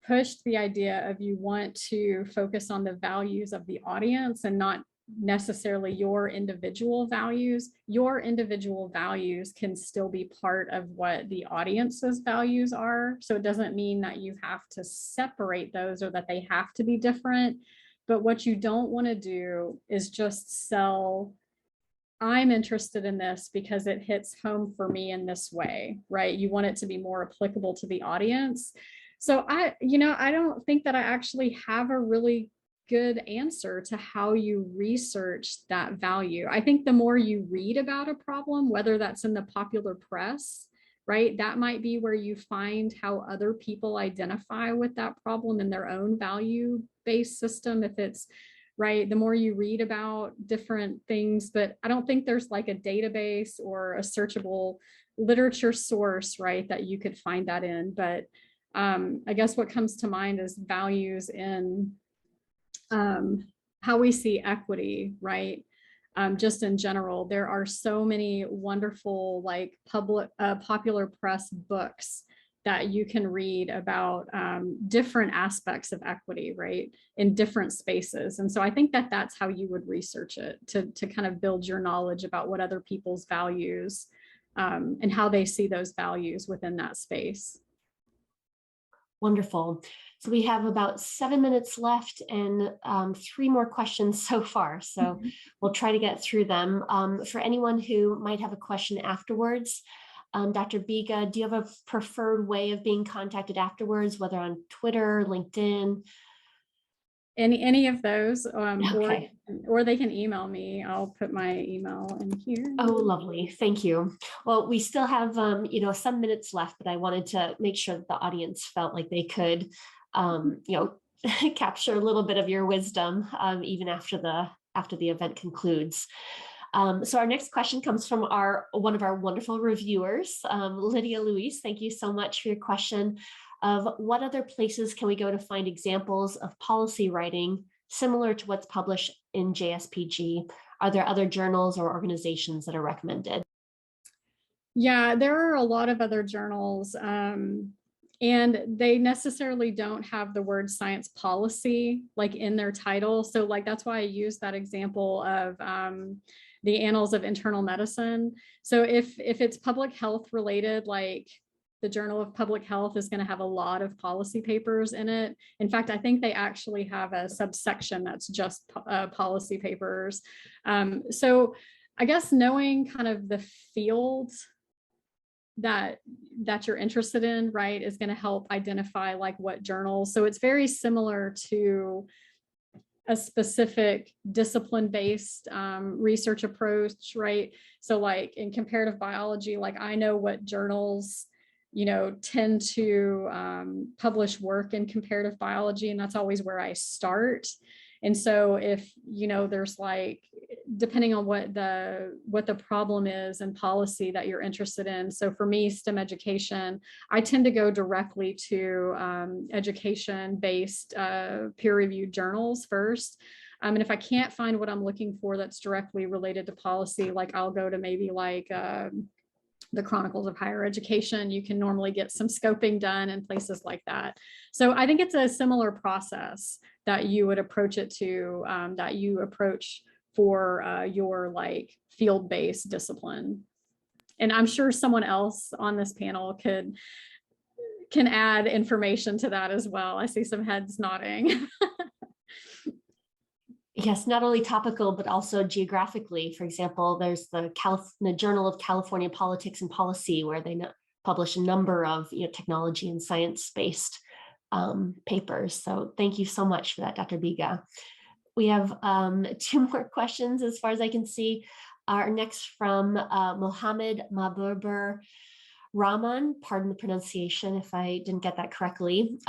S3: pushed the idea of you want to focus on the values of the audience and not necessarily your individual values. Your individual values can still be part of what the audience's values are. So it doesn't mean that you have to separate those or that they have to be different. But what you don't want to do is just sell, I'm interested in this because it hits home for me in this way, right? You want it to be more applicable to the audience. So I don't think that I actually have a really good answer to how you research that value. I think the more you read about a problem, whether that's in the popular press, right, that might be where you find how other people identify with that problem in their own value-based system. If it's right, the more you read about different things, but I don't think there's like a database or a searchable literature source, right, that you could find that in. But I guess what comes to mind is values in how we see equity, right? Just in general, there are so many wonderful like popular press books that you can read about different aspects of equity, right, in different spaces. And so I think that that's how you would research it, to kind of build your knowledge about what other people's values and how they see those values within that space.
S1: Wonderful. So we have about 7 minutes left and 3 more questions so far. So we'll try to get through them. For anyone who might have a question afterwards, Dr. Bika, do you have a preferred way of being contacted afterwards, whether on Twitter, LinkedIn?
S3: Any of those,
S1: Okay.
S3: or they can email me. I'll put my email in here.
S1: Oh, lovely. Thank you. Well, we still have, some minutes left, but I wanted to make sure that the audience felt like they could, capture a little bit of your wisdom, even after the event concludes. So our next question comes from one of our wonderful reviewers, Lydia Louise. Thank you so much for your question of what other places can we go to find examples of policy writing similar to what's published in JSPG? Are there other journals or organizations that are recommended?
S3: Yeah, there are a lot of other journals, and they necessarily don't have the word science policy like in their title. So like that's why I use that example of the Annals of Internal Medicine. So if it's public health related, like the Journal of Public Health is going to have a lot of policy papers in it. In fact, I think they actually have a subsection that's just policy papers. So I guess knowing kind of the fields that you're interested in, right, is going to help identify like what journals. So it's very similar to a specific discipline-based research approach, right? So like in comparative biology, like I know what journals tend to publish work in comparative biology, and that's always where I start. And so if there's like, depending on what the problem is and policy that you're interested in. So for me, STEM education, I tend to go directly to education-based peer-reviewed journals first. And if I can't find what I'm looking for that's directly related to policy, like I'll go to maybe like the Chronicles of Higher Education. You can normally get some scoping done in places like that. So I think it's a similar process that you would approach it to, that you approach for your like field-based discipline. And I'm sure someone else on this panel can add information to that as well. I see some heads nodding.
S1: Yes, not only topical, but also geographically. For example, there's the Journal of California Politics and Policy, where they publish a number of technology and science-based papers. So thank you so much for that, Dr. Bika. We have 2 more questions as far as I can see. Our next from Mohammed Maburber Rahman, pardon the pronunciation if I didn't get that correctly.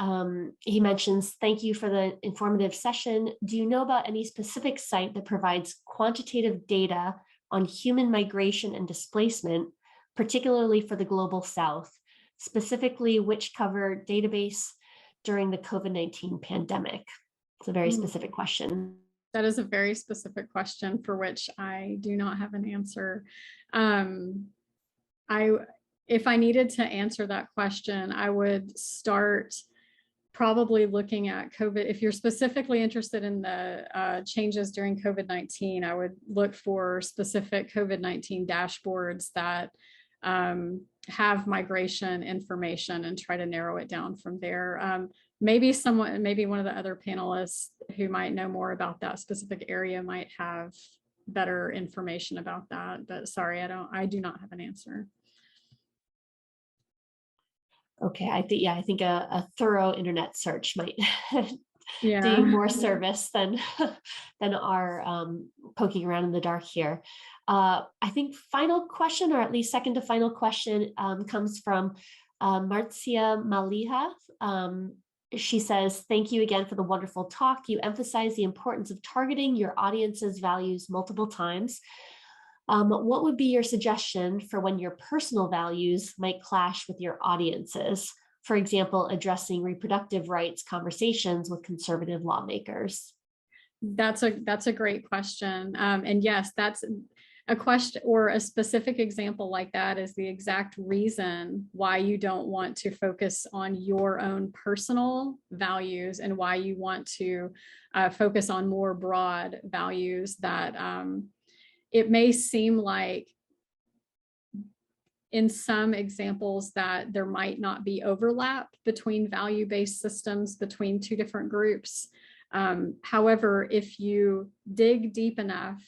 S1: He mentions, thank you for the informative session. Do you know about any specific site that provides quantitative data on human migration and displacement, particularly for the Global South, specifically which cover database during the COVID-19 pandemic? It's a very specific question.
S3: That is a very specific question for which I do not have an answer. If I needed to answer that question, I would start probably looking at COVID. If you're specifically interested in the changes during COVID-19, I would look for specific COVID-19 dashboards that have migration information and try to narrow it down from there. Maybe one of the other panelists who might know more about that specific area might have better information about that, but sorry, I do not have an answer.
S1: Okay, I think a thorough internet search might
S3: do
S1: more service than our poking around in the dark here. I think final question, or at least second to final question, comes from Marcia Maliha. She says, thank you again for the wonderful talk. You emphasize the importance of targeting your audience's values multiple times. What would be your suggestion for when your personal values might clash with your audiences? For example, addressing reproductive rights conversations with conservative lawmakers.
S3: That's a great question. And yes, that's a question, or a specific example like that is the exact reason why you don't want to focus on your own personal values and why you want to focus on more broad values that it may seem like in some examples that there might not be overlap between value-based systems between 2 different groups. However, if you dig deep enough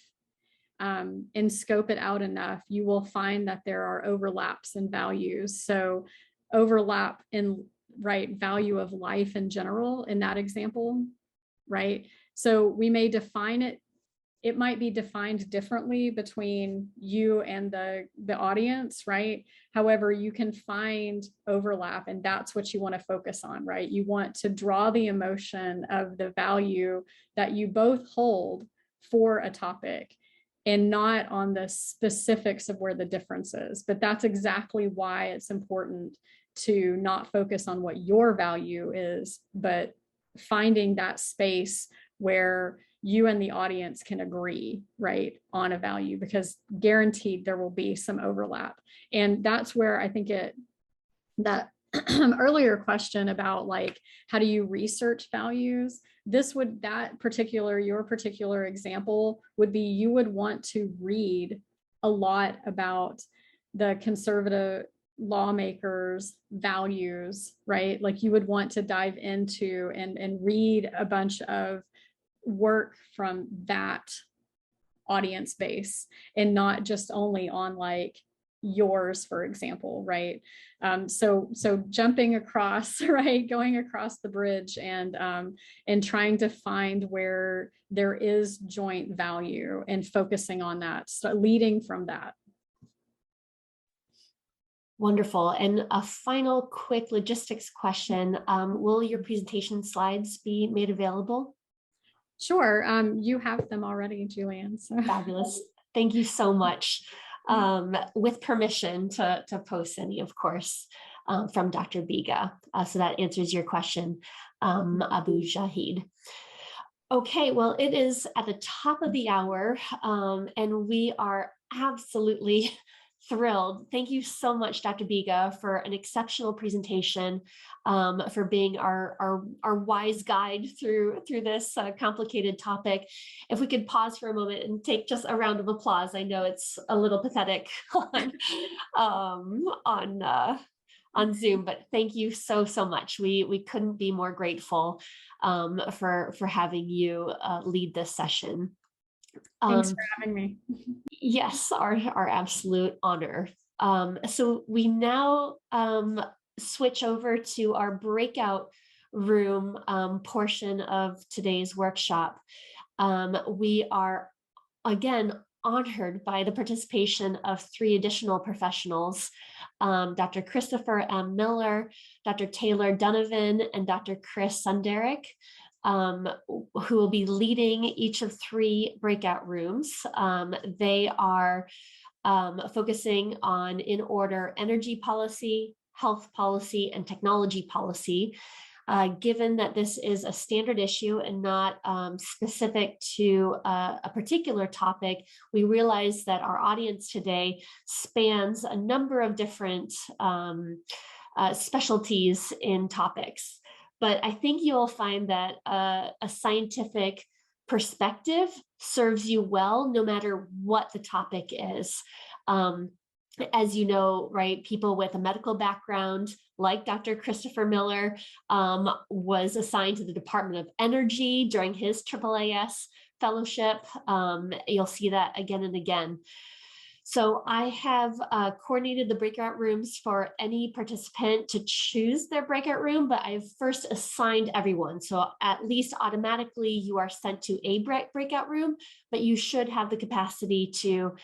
S3: and scope it out enough, you will find that there are overlaps in values. So overlap in value of life in general in that example, right? So we may define it. It might be defined differently between you and the audience, right? However, you can find overlap, and that's what you want to focus on, right? You want to draw the emotion of the value that you both hold for a topic and not on the specifics of where the difference is. But that's exactly why it's important to not focus on what your value is, but finding that space where you and the audience can agree, right, on a value, because guaranteed there will be some overlap. And that's where I think that earlier question about like, how do you research values? Your particular example would be, you would want to read a lot about the conservative lawmakers' values, right? Like you would want to dive into and read a bunch of work from that audience base and not just only on like yours, for example, right? So jumping across, right, going across the bridge and trying to find where there is joint value and focusing on that, leading from that.
S1: Wonderful. And a final quick logistics question. Will your presentation slides be made available?
S3: Sure. You have them already, Julian. So.
S1: Fabulous. Thank you so much. With permission to post any, of course, from Dr. Bika. So that answers your question, Abu Jahid. Okay, well, it is at the top of the hour, and we are absolutely thrilled. Thank you so much, Dr. Bika, for an exceptional presentation, for being our wise guide through this complicated topic. If we could pause for a moment and take just a round of applause. I know it's a little pathetic on Zoom, but thank you so much. We couldn't be more grateful for having you lead this session.
S3: Thanks for having me.
S1: Yes, our absolute honor. So we now switch over to our breakout room portion of today's workshop. We are again honored by the participation of 3 additional professionals, Dr. Christopher M. Miller, Dr. Taylor Donovan, and Dr. Chris Sunderich, who will be leading each of 3 breakout rooms. They are focusing on, in order, energy policy, health policy, and technology policy. Given that this is a standard issue and not specific to a particular topic, we realize that our audience today spans a number of different specialties in topics. But I think you'll find that a scientific perspective serves you well, no matter what the topic is. As you know, right, people with a medical background, like Dr. Christopher Miller, was assigned to the Department of Energy during his AAAS fellowship. You'll see that again and again. So I have coordinated the breakout rooms for any participant to choose their breakout room, but I've first assigned everyone. So at least automatically you are sent to a breakout room, but you should have the capacity to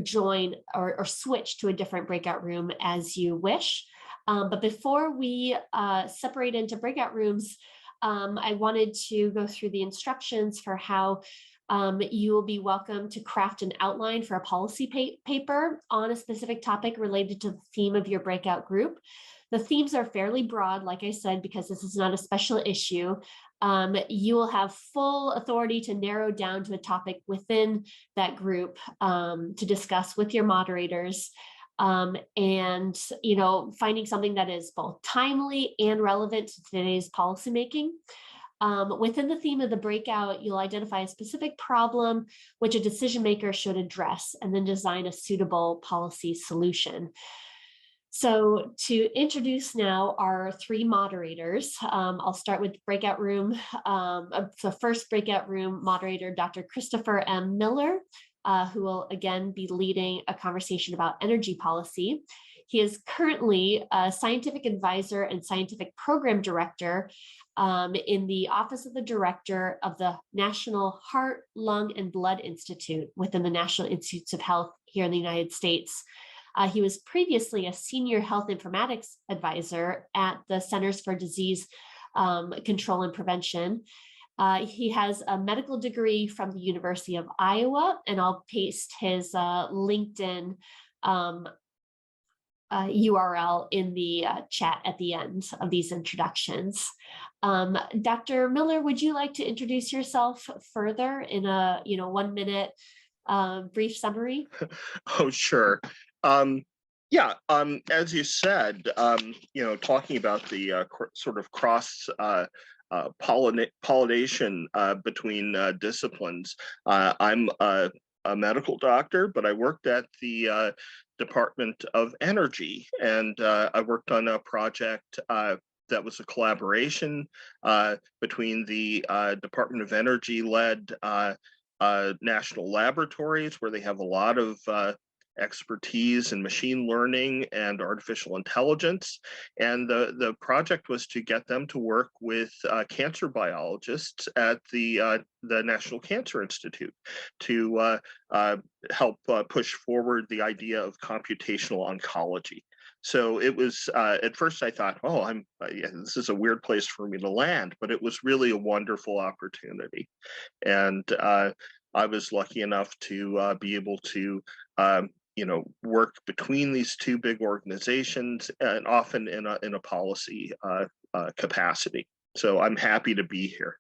S1: join or switch to a different breakout room as you wish. But before we separate into breakout rooms, I wanted to go through the instructions for how you will be welcome to craft an outline for a policy paper on a specific topic related to the theme of your breakout group. The themes are fairly broad, like I said, because this is not a special issue. You will have full authority to narrow down to a topic within that group to discuss with your moderators. And, you know, finding something that is both timely and relevant to today's policymaking. Within the theme of the breakout, you'll identify a specific problem which a decision maker should address and then design a suitable policy solution. So to introduce now our 3 moderators, I'll start with breakout room. So first breakout room moderator, Dr. Christopher M. Miller, who will again be leading a conversation about energy policy. He is currently a scientific advisor and scientific program director in the Office of the Director of the National Heart, Lung, and Blood Institute within the National Institutes of Health here in the United States. He was previously a senior health informatics advisor at the Centers for Disease Control and Prevention. He has a medical degree from the University of Iowa, and I'll paste his LinkedIn URL in the chat at the end of these introductions. Dr. Miller, would you like to introduce yourself further in a 1-minute brief summary?
S4: Oh, sure. Yeah, as you said, talking about the sort of cross pollination between disciplines. I'm a medical doctor, but I worked at the Department of Energy, and I worked on a project that was a collaboration between the Department of Energy-led national laboratories, where they have a lot of expertise in machine learning and artificial intelligence. And the project was to get them to work with cancer biologists at the National Cancer Institute to help push forward the idea of computational oncology. So it was, at first I thought, oh, this is a weird place for me to land, but it was really a wonderful opportunity. And I was lucky enough to be able to work between these 2 big organizations, and often in a policy capacity. So I'm happy to be here.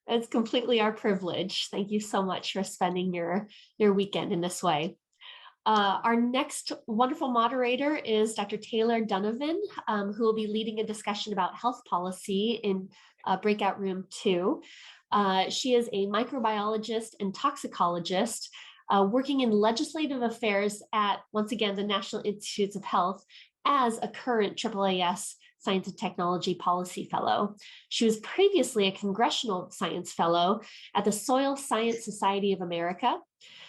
S1: It's completely our privilege. Thank you so much for spending your weekend in this way. Our next wonderful moderator is Dr. Taylor Donovan, who will be leading a discussion about health policy in breakout room 2. She is a microbiologist and toxicologist working in legislative affairs at, once again, the National Institutes of Health as a current AAAS Science and Technology Policy Fellow. She was previously a Congressional Science Fellow at the Soil Science Society of America.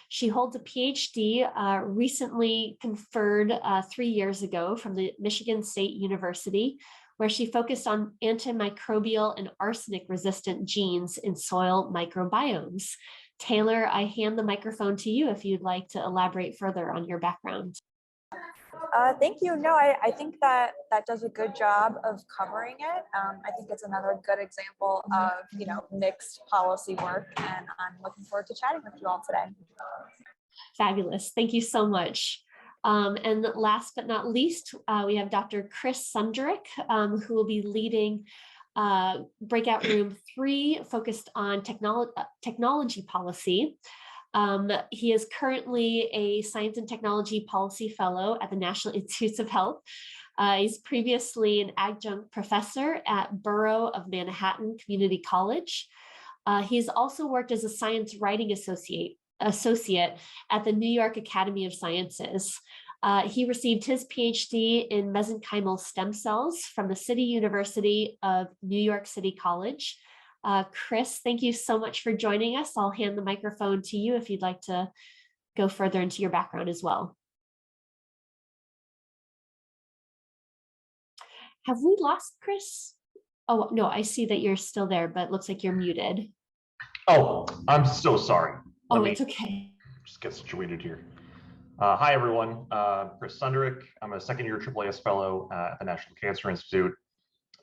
S1: She holds a PhD recently conferred 3 years ago from the Michigan State University, where she focused on antimicrobial and arsenic-resistant genes in soil microbiomes. Taylor, I hand the microphone to you if you'd like to elaborate further on your background.
S5: Thank you. No, I think that does a good job of covering it. I think it's another good example of, mixed policy work, and I'm looking forward to chatting with you all today.
S1: Fabulous. Thank you so much. And last but not least, we have Dr. Chris Sundrick, who will be leading breakout room 3, focused on technology policy. He is currently a Science and Technology Policy Fellow at the National Institutes of Health. He's previously an adjunct professor at Borough of Manhattan Community College. He's also worked as a science writing associate at the New York Academy of Sciences. He received his PhD in mesenchymal stem cells from the City University of New York City College. Chris, thank you so much for joining us. I'll hand the microphone to you if you'd like to go further into your background as well. Have we lost Chris? Oh, no, I see that you're still there, but it looks like you're muted.
S6: Oh, I'm so sorry.
S1: It's okay.
S6: Just get situated here. Hi, everyone. Chris Sundrick. I'm a second-year AAAS Fellow at the National Cancer Institute.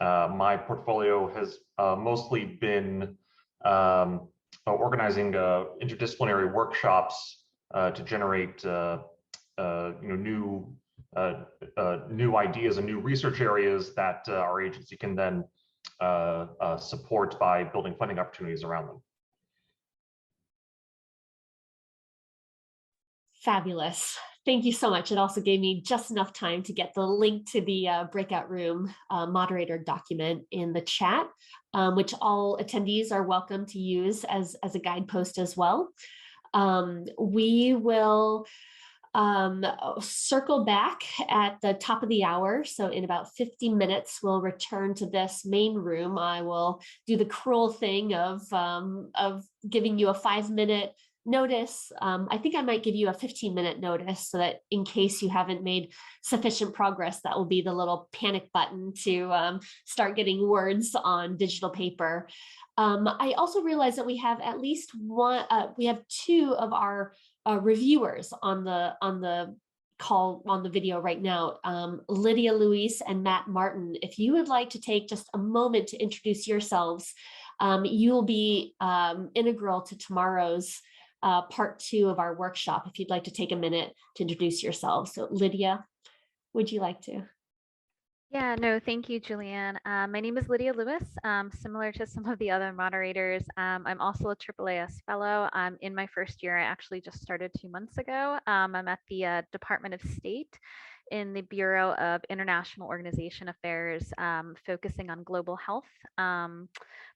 S6: My portfolio has mostly been organizing interdisciplinary workshops to generate new ideas and new research areas that our agency can then support by building funding opportunities around them.
S1: Fabulous. Thank you so much. It also gave me just enough time to get the link to the breakout room moderator document in the chat, which all attendees are welcome to use as a guidepost as well. We will circle back at the top of the hour. So in about 50 minutes, we'll return to this main room. I will do the cruel thing of giving you a 5-minute notice. I think I might give you a 15-minute notice so that in case you haven't made sufficient progress, that will be the little panic button to start getting words on digital paper. I also realized that we have at least one, we have 2 of our reviewers on the call on the video right now, Lydia Luis and Matt Martin. If you would like to take just a moment to introduce yourselves, you'll be integral to tomorrow's part 2 of our workshop, if you'd like to take a minute to introduce yourselves. So Lydia, would you like to?
S7: Yeah, no, thank you, Julianne. My name is Lydia Lewis. Similar to some of the other moderators, I'm also a AAAS Fellow. I'm in my first year. I actually just started 2 months ago. I'm at the Department of State in the Bureau of International Organization Affairs, focusing on global health.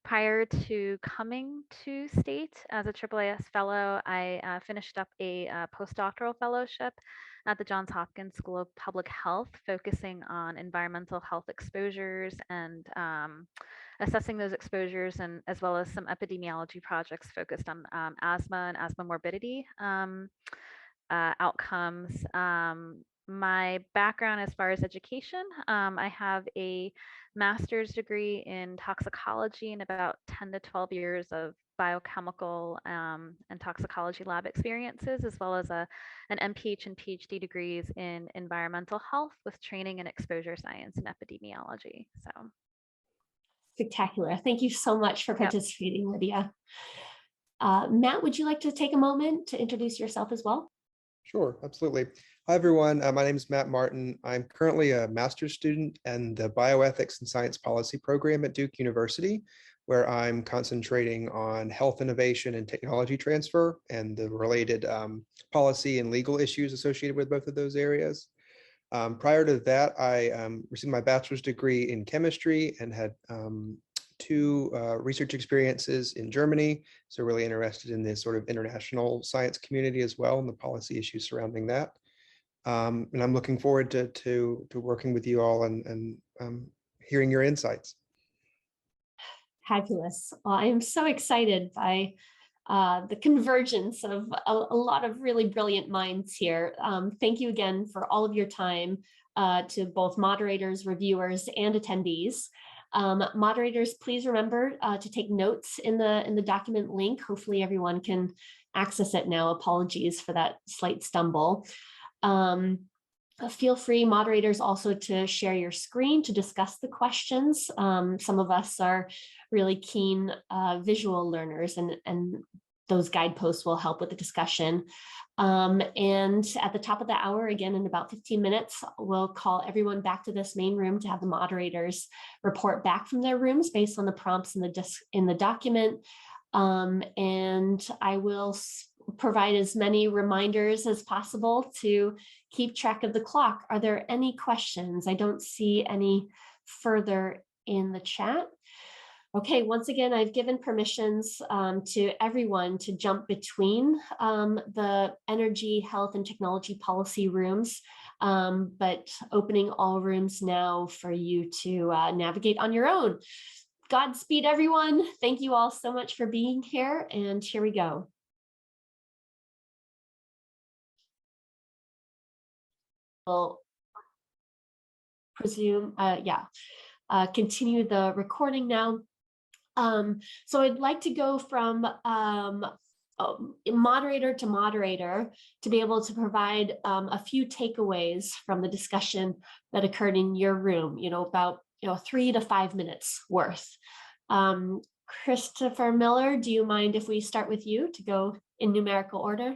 S7: Prior to coming to state as a AAAS Fellow, I finished up a postdoctoral fellowship at the Johns Hopkins School of Public Health, focusing on environmental health exposures and assessing those exposures, and as well as some epidemiology projects focused on asthma and asthma morbidity outcomes. My background as far as education, I have a master's degree in toxicology and about 10 to 12 years of biochemical and toxicology lab experiences, as well as an MPH and PhD degrees in environmental health with training in exposure science and epidemiology. So
S1: spectacular. Thank you so much for participating, Lydia. Matt, would you like to take a moment to introduce yourself as well?
S8: Sure, absolutely. Hi, everyone. My name is Matt Martin. I'm currently a master's student in the Bioethics and Science Policy program at Duke University. where I'm concentrating on health innovation and technology transfer and the related policy and legal issues associated with both of those areas. Prior to that, I received my bachelor's degree in chemistry and had 2 research experiences in Germany. So really interested in this sort of international science community as well and the policy issues surrounding that. And I'm looking forward to working with you all and hearing your insights.
S1: Fabulous. Well, I am so excited by the convergence of a lot of really brilliant minds here. Thank you again for all of your time to both moderators, reviewers, and attendees. Moderators, please remember to take notes in the document link. Hopefully everyone can access it now. Apologies for that slight stumble. Feel free, moderators, also to share your screen to discuss the questions. Some of us are really keen visual learners, and those guideposts will help with the discussion. And at the top of the hour, again, in about 15 minutes, we'll call everyone back to this main room to have the moderators report back from their rooms based on the prompts in the document. And I will provide as many reminders as possible to keep track of the clock. Are there any questions? I don't see any further in the chat. Okay, once again, I've given permissions to everyone to jump between the energy, health, and technology policy rooms, but opening all rooms now for you to navigate on your own. Godspeed, everyone. Thank you all so much for being here, and here we go. We'll presume, continue the recording now. So I'd like to go from moderator to moderator to be able to provide a few takeaways from the discussion that occurred in your room, about 3 to 5 minutes worth. Christopher Miller, do you mind if we start with you to go in numerical order?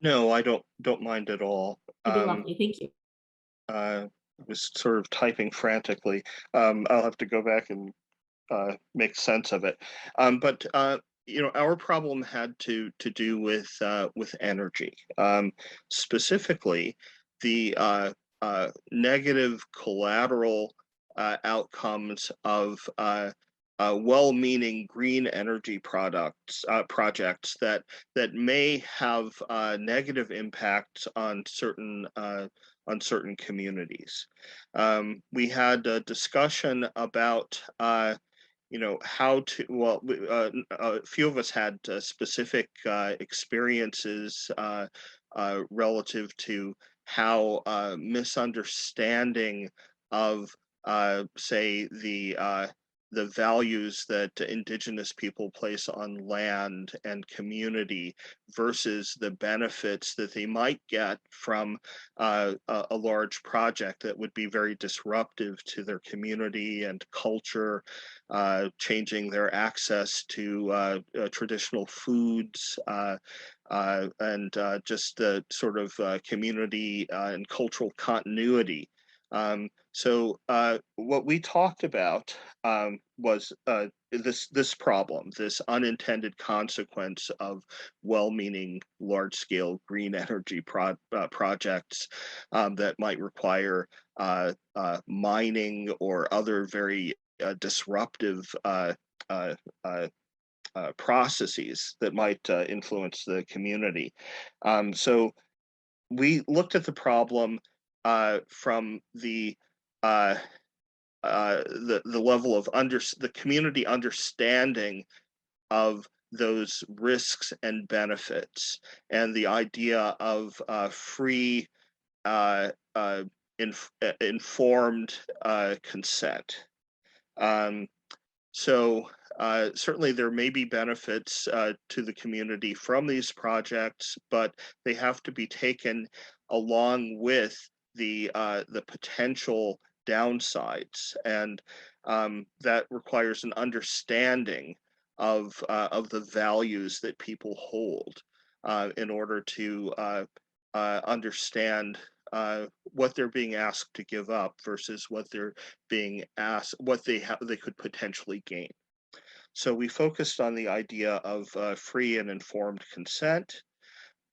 S4: No, I don't mind at all.
S1: That'd be lovely, thank you.
S4: I was sort of typing frantically. I'll have to go back and make sense of it. But our problem had to do with energy, specifically the negative collateral outcomes of well-meaning green energy projects that may have negative impacts on certain communities. We had a discussion about how to, a few of us had specific experiences relative to how misunderstanding of, say, the values that indigenous people place on land and community versus the benefits that they might get from a large project that would be very disruptive to their community and culture, changing their access to traditional foods, and just the sort of community and cultural continuity. So what we talked about was this problem, this unintended consequence of well-meaning large-scale green energy projects that might require mining or other very disruptive processes that might influence the community. So we looked at the problem from the level of the community understanding of those risks and benefits, and the idea of free, informed consent. So certainly there may be benefits to the community from these projects, but they have to be taken along with the potential downsides, and that requires an understanding of the values that people hold in order to understand what they're being asked to give up versus what they're being asked, what they could potentially gain. So we focused on the idea of free and informed consent,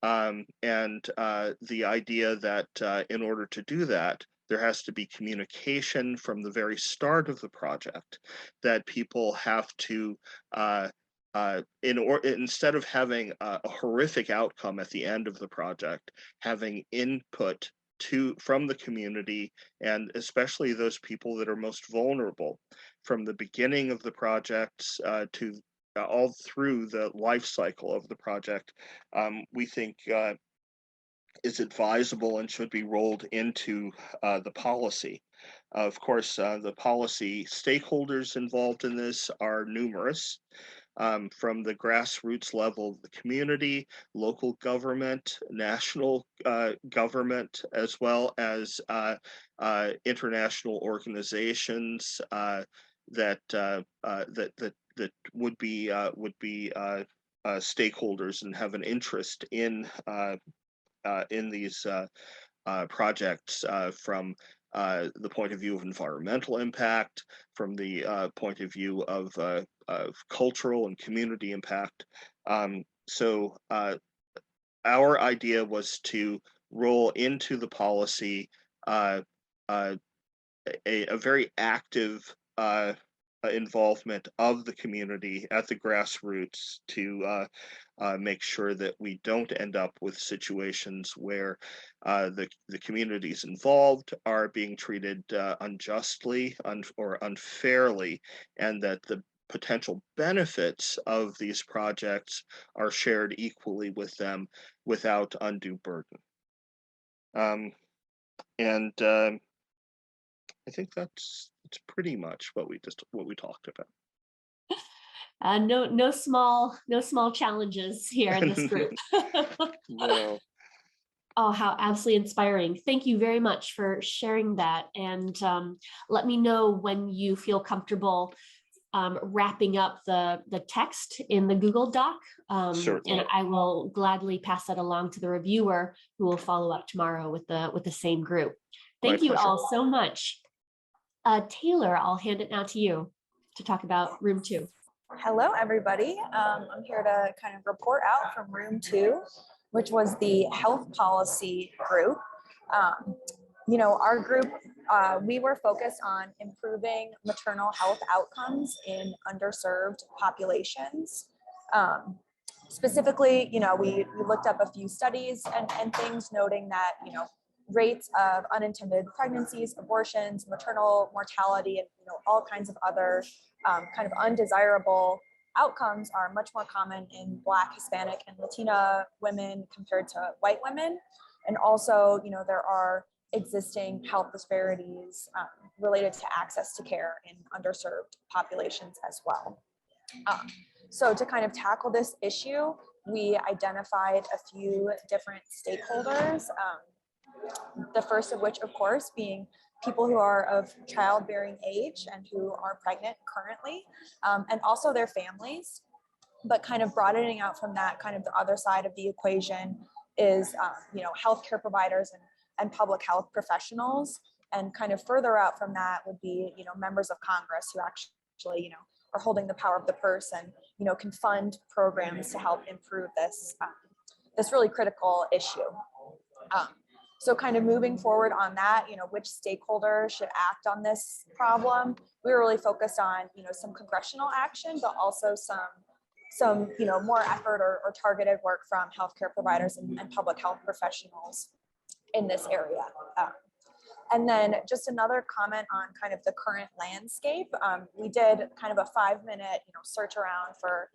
S4: and the idea that in order to do that, there has to be communication from the very start of the project, that people have to, instead of having a horrific outcome at the end of the project, having input from the community, and especially those people that are most vulnerable from the beginning of the projects to all through the life cycle of the project, we think is advisable and should be rolled into the policy. Of course, the policy stakeholders involved in this are numerous, from the grassroots level of the community, local government, national government, as well as international organizations that would be stakeholders and have an interest in these projects, from the point of view of environmental impact, from the point of view of cultural and community impact. So our idea was to roll into the policy a very active involvement of the community at the grassroots to make sure that we don't end up with situations where the communities involved are being treated unjustly or unfairly, and that the potential benefits of these projects are shared equally with them without undue burden. I think that's pretty much what we talked about.
S1: No small challenges here in this group.
S4: No.
S1: Oh, how absolutely inspiring. Thank you very much for sharing that. And let me know when you feel comfortable wrapping up the text in the Google Doc. And I will gladly pass that along to the reviewer, who will follow up tomorrow with the same group. Thank you all so much. Taylor, I'll hand it now to you to talk about room 2.
S5: Hello, everybody. I'm here to kind of report out from room 2, which was the health policy group. Our group, we were focused on improving maternal health outcomes in underserved populations. Specifically, we looked up a few studies and things noting that, rates of unintended pregnancies, abortions, maternal mortality, and all kinds of other kind of undesirable outcomes are much more common in Black, Hispanic, and Latina women compared to white women. And also, there are existing health disparities related to access to care in underserved populations as well. So to kind of tackle this issue, we identified a few different stakeholders. The first of which, of course, being people who are of childbearing age and who are pregnant currently, and also their families. But kind of broadening out from that, kind of the other side of the equation is, healthcare providers and public health professionals. And kind of further out from that would be, members of Congress who actually, are holding the power of the purse and, can fund programs to help improve this really critical issue. So kind of moving forward on that, which stakeholder should act on this problem, we were really focused on, some congressional action, but also some more effort or targeted work from healthcare providers and public health professionals in this area. And then just another comment on kind of the current landscape. We did kind of a 5-minute, search around for,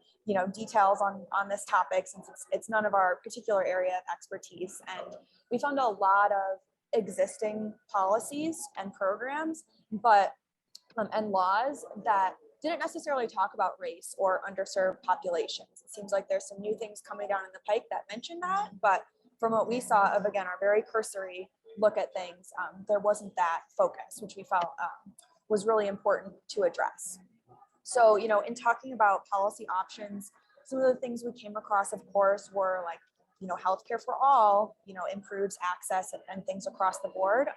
S5: details on this topic, since it's none of our particular area of expertise. And we found a lot of existing policies and programs, but and laws that didn't necessarily talk about race or underserved populations. It seems like there's some new things coming down in the pike that mention that, but from what we saw of, again, our very cursory look at things, there wasn't that focus, which we felt was really important to address. So, in talking about policy options, some of the things we came across, of course, were like, healthcare for all, improves access and things across the board.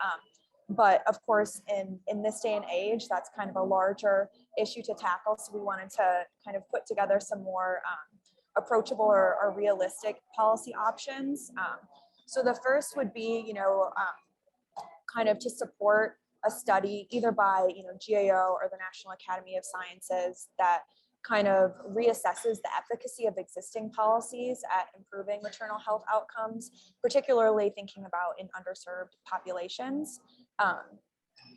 S5: But of course, in this day and age, that's kind of a larger issue to tackle. So we wanted to kind of put together some more approachable or realistic policy options. So the first would be, kind of to support a study either by, GAO or the National Academy of Sciences that kind of reassesses the efficacy of existing policies at improving maternal health outcomes, particularly thinking about in underserved populations.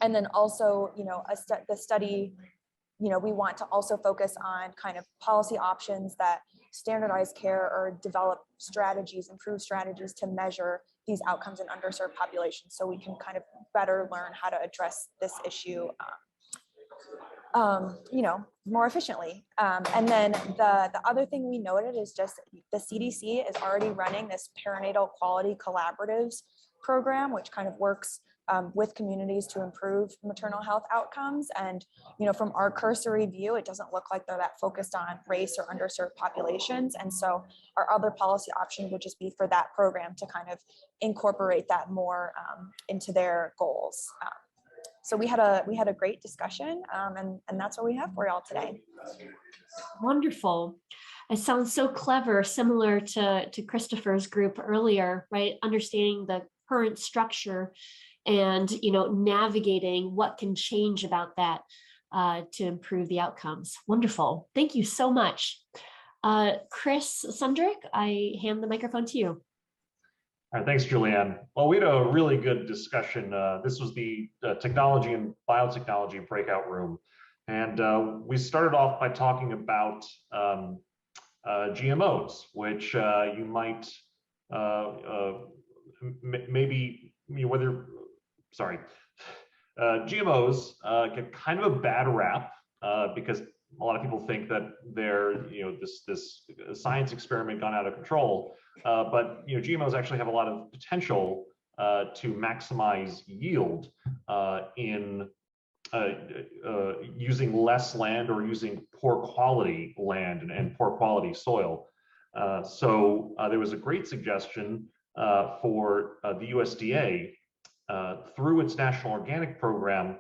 S5: And then also, the study, we want to also focus on kind of policy options that standardize care or develop strategies, improve strategies to measure these outcomes in underserved populations, so we can kind of better learn how to address this issue more efficiently. And then the other thing we noted is just the CDC is already running this perinatal quality collaboratives program, which kind of works with communities to improve maternal health outcomes. And, from our cursory view, it doesn't look like they're that focused on race or underserved populations. And so our other policy option would just be for that program to kind of incorporate that more into their goals. So we had a great discussion, and that's what we have for y'all today.
S1: Wonderful. It sounds so clever, similar to Christopher's group earlier, right? Understanding the current structure and, navigating what can change about that to improve the outcomes. Wonderful. Thank you so much. Chris Sundrick, I hand the microphone to you.
S6: All right, thanks, Julianne. Well, we had a really good discussion. This was the technology and biotechnology breakout room. And we started off by talking about GMOs, which you might GMOs get kind of a bad rap because a lot of people think that they're, this science experiment gone out of control. But GMOs actually have a lot of potential to maximize yield in using less land or using poor quality land and poor quality soil. So there was a great suggestion for the USDA through its National Organic Program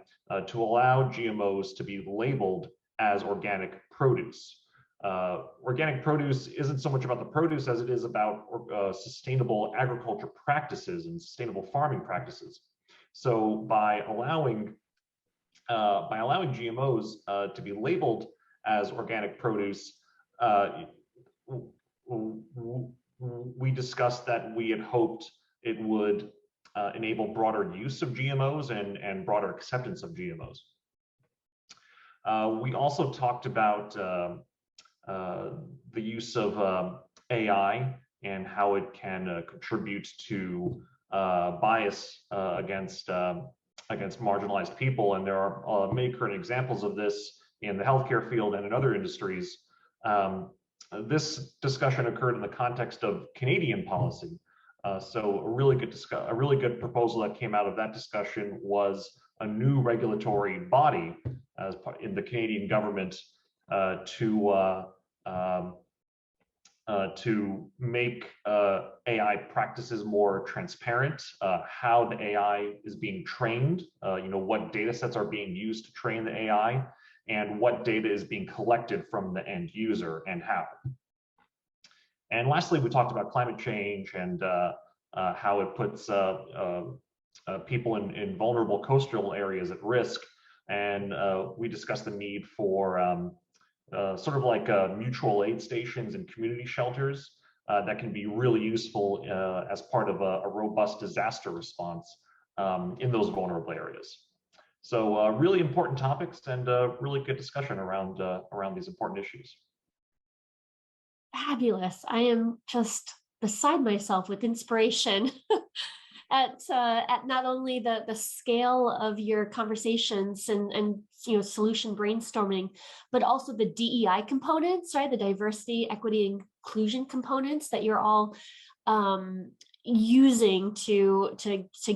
S6: to allow GMOs to be labeled as organic produce. Organic produce isn't so much about the produce as it is about sustainable agriculture practices and sustainable farming practices. So by allowing GMOs to be labeled as organic produce, we discussed that we had hoped it would enable broader use of GMOs and broader acceptance of GMOs. We also talked about the use of AI and how it can contribute to bias against marginalized people. And there are many current examples of this in the healthcare field and in other industries. This discussion occurred in the context of Canadian policy. So a really good proposal that came out of that discussion was a new regulatory body as part in the Canadian government to make AI practices more transparent, how the AI is being trained, what data sets are being used to train the AI, and what data is being collected from the end user and how. And lastly, we talked about climate change and how it puts people in vulnerable coastal areas at risk. And we discussed the need for sort of like mutual aid stations and community shelters that can be really useful as part of a robust disaster response in those vulnerable areas. So really important topics and really good discussion around these important issues.
S1: Fabulous. I am just beside myself with inspiration at not only the scale of your conversations and solution brainstorming, but also the DEI components, right? The diversity, equity, and inclusion components that you're all using to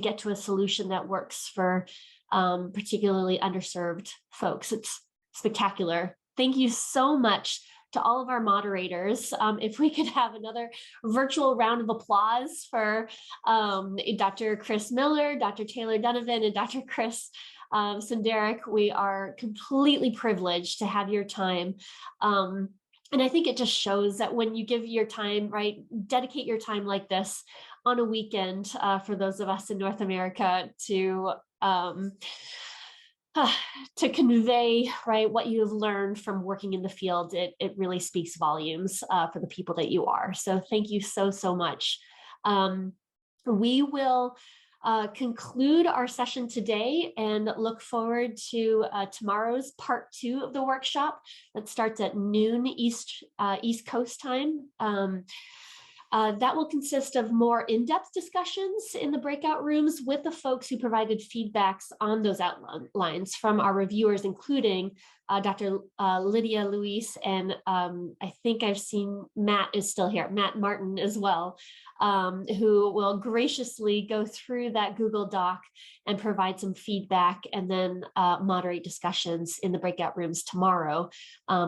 S1: get to a solution that works for particularly underserved folks. It's spectacular. Thank you so much to all of our moderators. If we could have another virtual round of applause for Dr. Chris Miller, Dr. Taylor Donovan, and Dr. Chris Sundarik. We are completely privileged to have your time. And I think it just shows that when you give your time, right, dedicate your time like this on a weekend for those of us in North America to convey, right, what you have learned from working in the field, it really speaks volumes for the people that you are. So thank you so, so much. We will conclude our session today and look forward to tomorrow's part 2 of the workshop that starts at noon East Coast time. That will consist of more in-depth discussions in the breakout rooms with the folks who provided feedbacks on those outlines from our reviewers, including Dr. Lydia Luis, and I think I've seen Matt is still here, Matt Martin as well, who will graciously go through that Google Doc and provide some feedback and then moderate discussions in the breakout rooms tomorrow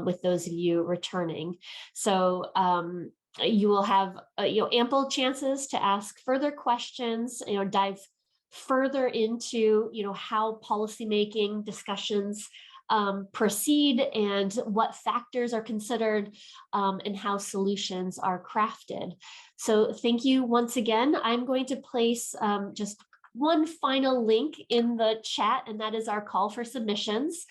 S1: with those of you returning. So you will have ample chances to ask further questions, dive further into how policymaking discussions proceed and what factors are considered and how solutions are crafted. So thank you once again. I'm going to place just one final link in the chat, and that is our call for submissions.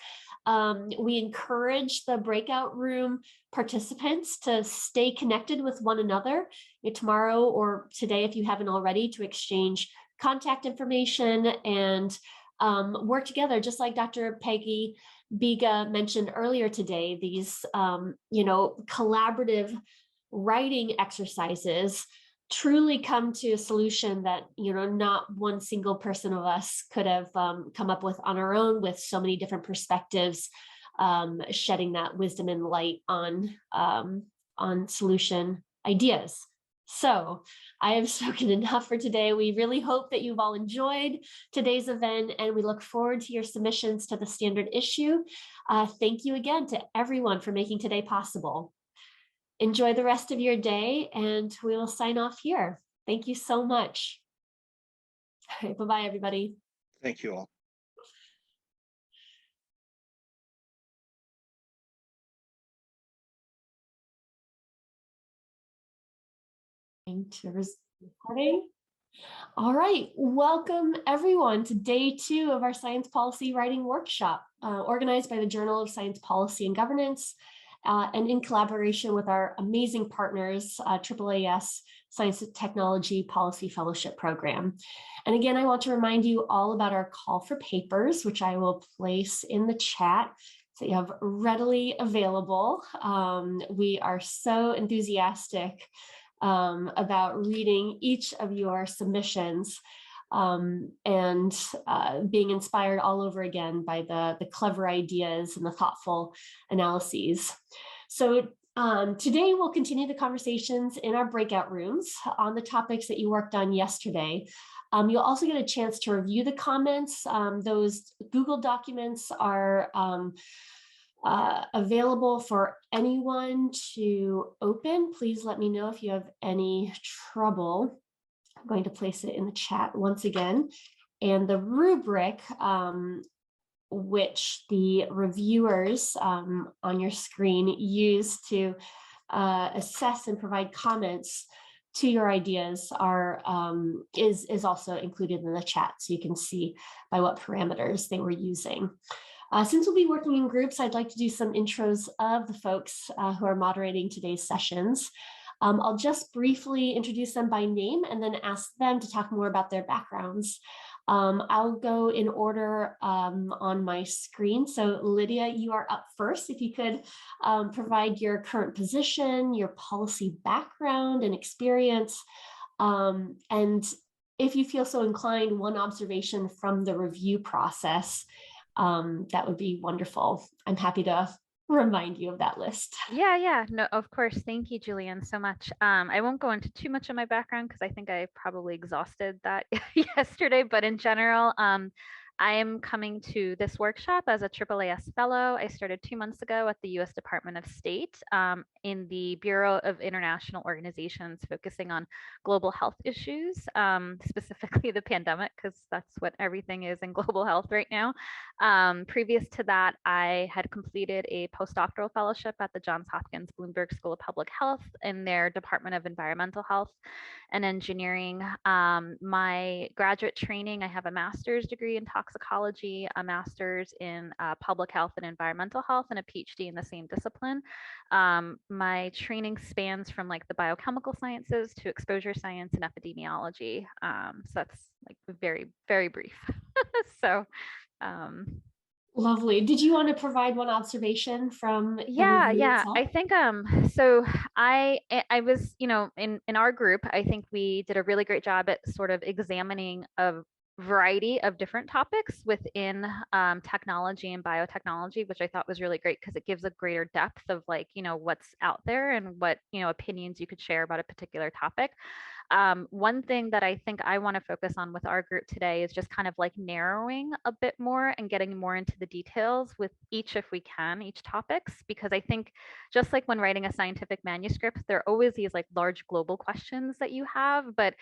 S1: We encourage the breakout room participants to stay connected with one another tomorrow or today, if you haven't already, to exchange contact information and work together, just like Dr. Peggy Bika mentioned earlier today. These collaborative writing exercises truly come to a solution that not one single person of us could have come up with on our own, with so many different perspectives, shedding that wisdom and light on solution ideas. So I have spoken enough for today. We really hope that you've all enjoyed today's event, and we look forward to your submissions to the standard issue. Thank you again to everyone for making today possible. Enjoy the rest of your day, and we will sign off here. Thank you so much. All right, bye-bye, everybody.
S4: Thank you all.
S1: To recording. All right, welcome everyone to day 2 of our science policy writing workshop, organized by the Journal of Science Policy and Governance, and in collaboration with our amazing partners, AAAS Science and Technology Policy Fellowship Program. And again, I want to remind you all about our call for papers, which I will place in the chat so you have readily available. We are so enthusiastic about reading each of your submissions and being inspired all over again by the clever ideas and the thoughtful analyses. So today we'll continue the conversations in our breakout rooms on the topics that you worked on yesterday. You'll also get a chance to review the comments. Those Google documents are available for anyone to open. Please let me know if you have any trouble. I'm going to place it in the chat once again. And the rubric, which the reviewers on your screen use to assess and provide comments to your ideas, is also included in the chat, so you can see by what parameters they were using. Since we'll be working in groups, I'd like to do some intros of the folks who are moderating today's sessions. I'll just briefly introduce them by name and then ask them to talk more about their backgrounds. I'll go in order on my screen. So Lydia, you are up first. If you could provide your current position, your policy background and experience, and if you feel so inclined, one observation from the review process. That would be wonderful. I'm happy to remind you of that list.
S7: Yeah, no, of course. Thank you, Julian, so much. I won't go into too much of my background because I think I probably exhausted that yesterday, but in general, I am coming to this workshop as a AAAS fellow. I started 2 months ago at the U.S. Department of State in the Bureau of International Organizations, focusing on global health issues, specifically the pandemic, because that's what everything is in global health right now. Previous to that, I had completed a postdoctoral fellowship at the Johns Hopkins Bloomberg School of Public Health in their Department of Environmental Health and Engineering. My graduate training, I have a master's degree in toxicology, a master's in public health and environmental health, and a PhD in the same discipline. My training spans from like the biochemical sciences to exposure science and epidemiology. So that's like very, very brief. So
S1: Lovely. Did you want to provide one observation from the review itself?
S7: I think so I was, you know, in our group, I think we did a really great job at sort of examining a variety of different topics within technology and biotechnology, which I thought was really great because it gives a greater depth of like, you know, what's out there and what, you know, opinions you could share about a particular topic. One thing that I think I want to focus on with our group today is just kind of like narrowing a bit more and getting more into the details with each, if we can, each topics, because I think just like when writing a scientific manuscript, there are always these like large global questions that you have, but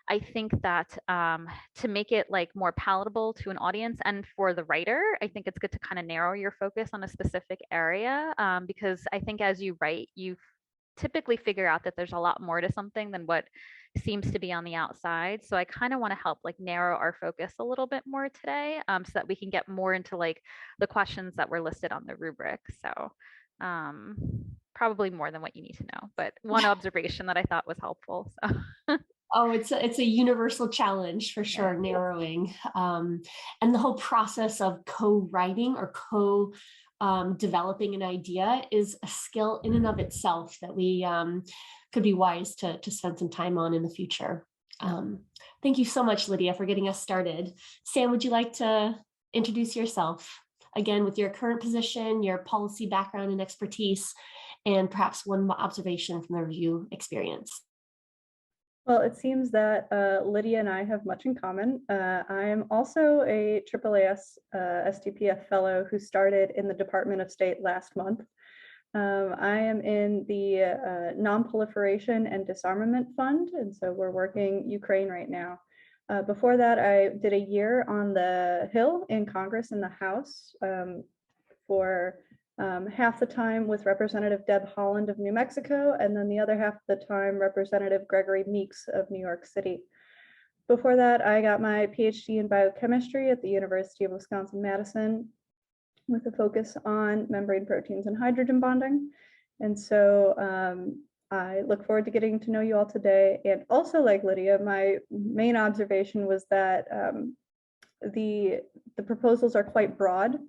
S7: I think that to make it like more palatable to an audience and for the writer, I think it's good to kind of narrow your focus on a specific area, because I think as you write, you typically figure out that there's a lot more to something than what seems to be on the outside. So I kind of want to help like narrow our focus a little bit more today, so that we can get more into like the questions that were listed on the rubric. So probably more than what you need to know, but one observation that I thought was helpful. So.
S1: Oh, it's a universal challenge for sure,
S7: Yeah.
S1: narrowing. And the whole process of co-writing or developing an idea is a skill in and of itself that we could be wise to spend some time on in the future. Thank you so much, Lydia, for getting us started. Sam, would you like to introduce yourself again with your current position, your policy background and expertise, and perhaps one observation from the review experience?
S9: Well, it seems that Lydia and I have much in common. I am also a AAAS STPF fellow who started in the Department of State last month. I am in the Non-Proliferation and Disarmament Fund, and so we're working Ukraine right now. Before that, I did a year on the Hill in Congress in the House for half the time with Representative Deb Haaland of New Mexico, and then the other half of the time, Representative Gregory Meeks of New York City. Before that, I got my PhD in biochemistry at the University of Wisconsin-Madison with a focus on membrane proteins and hydrogen bonding. And so I look forward to getting to know you all today. And also, like Lydia, my main observation was that the proposals are quite broad,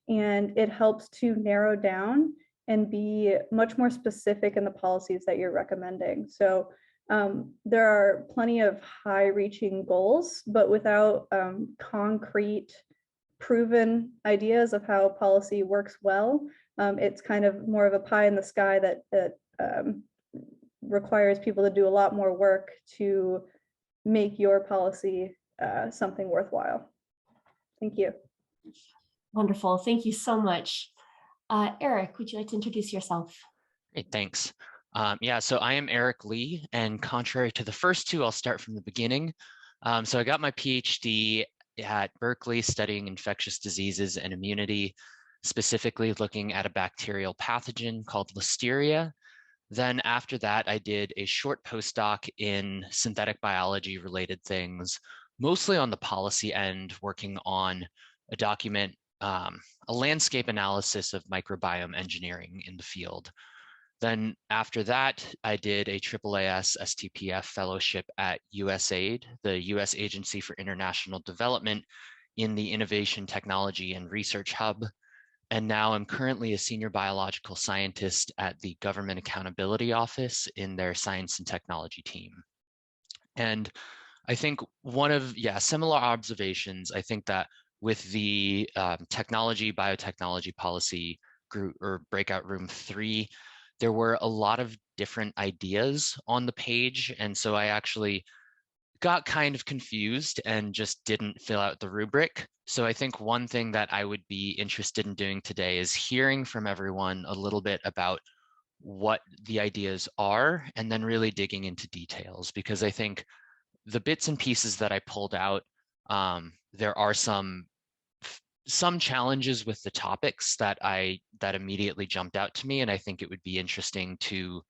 S9: and it helps to narrow down and be much more specific in the policies that you're recommending. So there are plenty of high-reaching goals, but without concrete, proven ideas of how policy works well, it's kind of more of a pie in the sky that requires people to do a lot more work to make your policy something worthwhile. Thank you.
S1: Wonderful. Thank you so much. Eric, would you like to introduce yourself?
S10: Great, thanks. Yeah, so I am Eric Lee, and contrary to the first two, I'll start from the beginning. So I got my PhD at Berkeley studying infectious diseases and immunity, specifically looking at a bacterial pathogen called Listeria. Then after that, I did a short postdoc in synthetic biology related things, mostly on the policy end, working on a document, a landscape analysis of microbiome engineering in the field. Then after that, I did a AAAS STPF fellowship at USAID, the US Agency for International Development, in the Innovation, Technology, and Research Hub. And now I'm currently a senior biological scientist at the Government Accountability Office in their Science and Technology team. And I think one of, similar observations, I think that with the technology, biotechnology policy group or breakout room 3, there were a lot of different ideas on the page. And so I actually got kind of confused and just didn't fill out the rubric. So I think one thing that I would be interested in doing today is hearing from everyone a little bit about what the ideas are, and then really digging into details, because I think the bits and pieces that I pulled out, there are some challenges with the topics that immediately jumped out to me, and I think it would be interesting to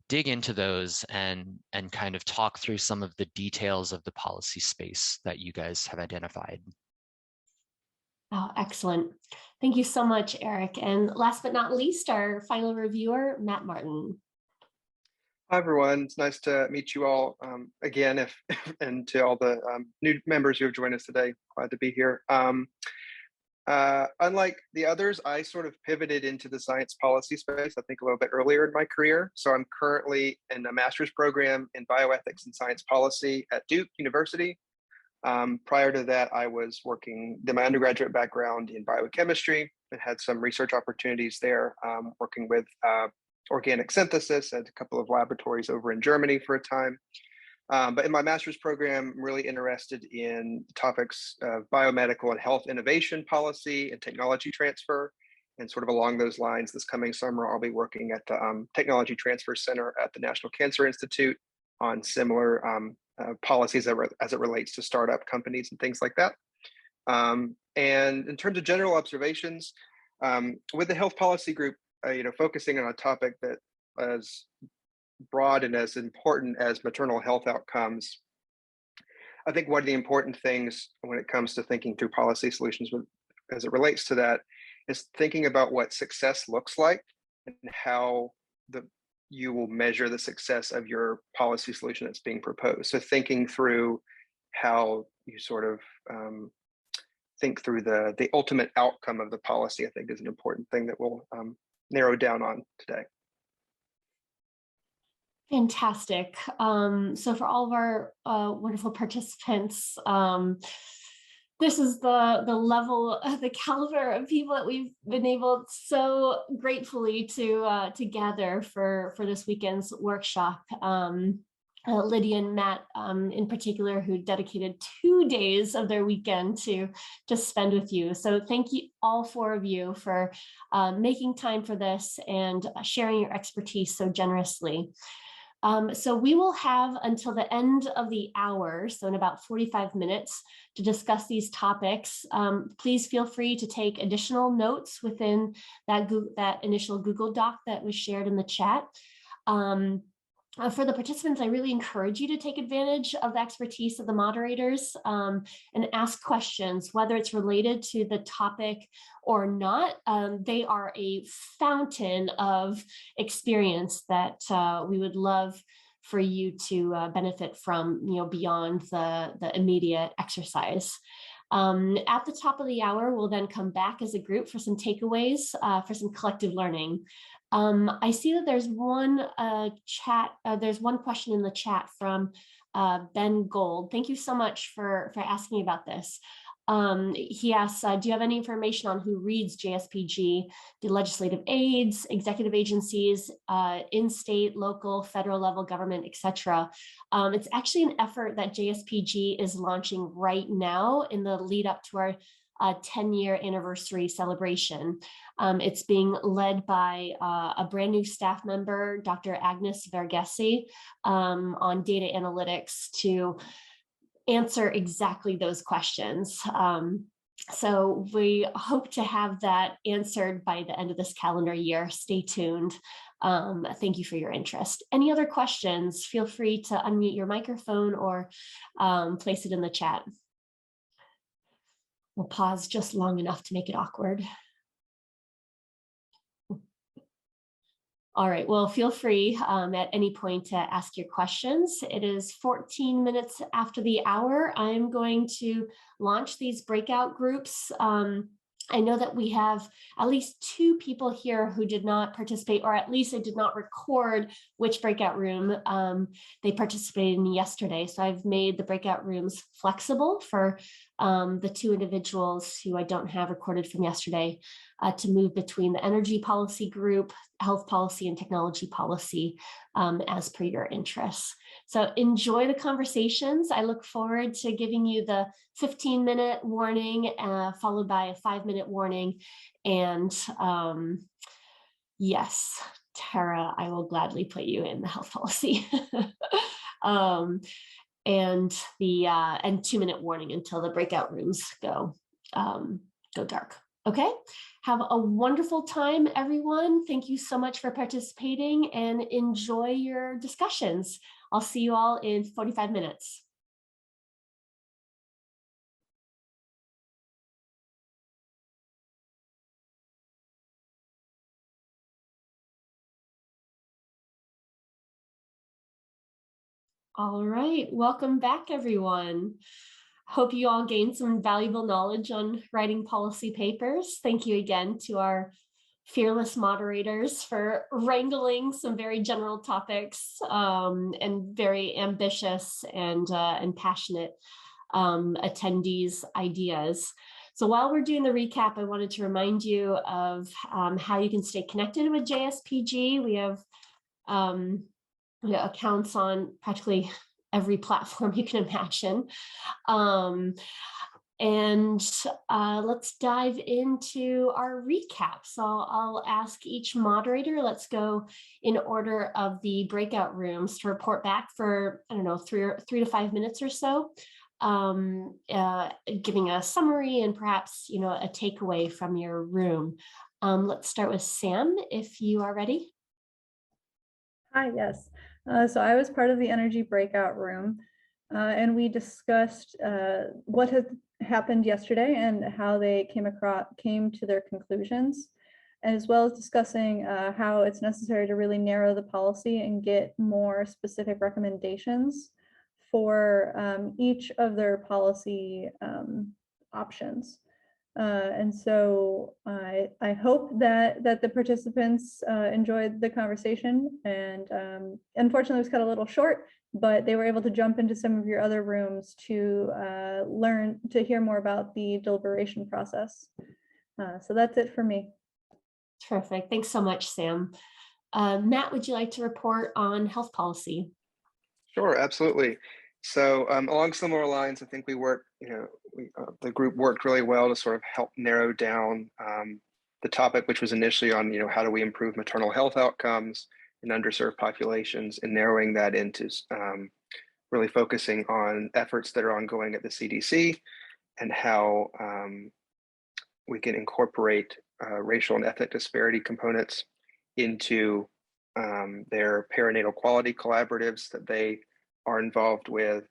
S10: dig into those and kind of talk through some of the details of the policy space that you guys have identified.
S1: Oh, excellent. Thank you so much, Eric. And last but not least, our final reviewer, Matt Martin.
S8: Hi, everyone. It's nice to meet you all again, and to all the new members who have joined us today. Glad to be here. Unlike the others, I sort of pivoted into the science policy space, I think a little bit earlier in my career. So I'm currently in a master's program in bioethics and science policy at Duke University. Prior to that, I was did my undergraduate background in biochemistry and had some research opportunities there, working with organic synthesis at a couple of laboratories over in Germany for a time. But in my master's program, I'm really interested in topics of biomedical and health innovation policy and technology transfer. And sort of along those lines, this coming summer, I'll be working at the Technology Transfer Center at the National Cancer Institute on similar policies as it relates to startup companies and things like that. And in terms of general observations, with the health policy group, focusing on a topic that is broad and as important as maternal health outcomes, I think one of the important things when it comes to thinking through policy solutions as it relates to that is thinking about what success looks like and how you will measure the success of your policy solution that's being proposed. So thinking through how you sort of think through the ultimate outcome of the policy, I think is an important thing that we'll narrow down on today.
S1: Fantastic. So for all of our wonderful participants, this is the level, the caliber of people that we've been able so gratefully to gather for this weekend's workshop. Lydia and Matt in particular, who dedicated 2 days of their weekend to spend with you. So thank you, all 4 of you, for making time for this and sharing your expertise so generously. So we will have until the end of the hour, so in about 45 minutes, to discuss these topics. Please feel free to take additional notes within that initial Google Doc that was shared in the chat. For the participants, I really encourage you to take advantage of the expertise of the moderators and ask questions, whether it's related to the topic or not. They are a fountain of experience that we would love for you to benefit from, beyond the immediate exercise. At the top of the hour, we'll then come back as a group for some takeaways, for some collective learning. I see that there's one question in the chat from Ben Gold. Thank you so much for asking about this. He asks, do you have any information on who reads JSPG? Do legislative aides, executive agencies, in-state, local, federal level government, etc.? It's actually an effort that JSPG is launching right now in the lead up to our 10-year anniversary celebration. It's being led by a brand new staff member, Dr. Agnes Verghese, on data analytics to answer exactly those questions. So we hope to have that answered by the end of this calendar year. Stay tuned. Thank you for your interest. Any other questions? Feel free to unmute your microphone or place it in the chat. We'll pause just long enough to make it awkward. All right, well, feel free at any point to ask your questions. It is 14 minutes after the hour. I'm going to launch these breakout groups. I know that we have at least 2 people here who did not participate, or at least they did not record which breakout room they participated in yesterday. So I've made the breakout rooms flexible for the two individuals who I don't have recorded from yesterday to move between the energy policy group, health policy, and technology policy as per your interests. So enjoy the conversations. I look forward to giving you the 15-minute warning followed by a 5-minute warning. And yes, Tara, I will gladly put you in the health policy. And 2-minute warning until the breakout rooms go dark. Okay, have a wonderful time, everyone. Thank you so much for participating and enjoy your discussions. I'll see you all in 45 minutes. All right, welcome back, everyone. Hope you all gained some valuable knowledge on writing policy papers. Thank you again to our fearless moderators for wrangling some very general topics and very ambitious and passionate attendees' ideas. So while we're doing the recap, I wanted to remind you of how you can stay connected with JSPG. We have accounts on practically every platform you can imagine. Let's dive into our recap. So I'll ask each moderator, let's go in order of the breakout rooms to report back for, I don't know, 3 to 5 minutes or so, giving a summary and perhaps, a takeaway from your room. Let's start with Sam, if you are ready.
S9: Hi, yes. So I was part of the energy breakout room, and we discussed what had happened yesterday and how they came to their conclusions, as well as discussing how it's necessary to really narrow the policy and get more specific recommendations for each of their policy options. And so I hope that the participants enjoyed the conversation, and unfortunately it was cut a little short, but they were able to jump into some of your other rooms to learn to hear more about the deliberation process. So that's it for me.
S1: Terrific. Thanks so much, Sam. Matt, would you like to report on health policy?
S8: Sure, absolutely. So along similar lines, I think we worked, the group worked really well to sort of help narrow down the topic, which was initially on, how do we improve maternal health outcomes in underserved populations, and narrowing that into really focusing on efforts that are ongoing at the CDC and how we can incorporate racial and ethnic disparity components into their perinatal quality collaboratives that they are involved with,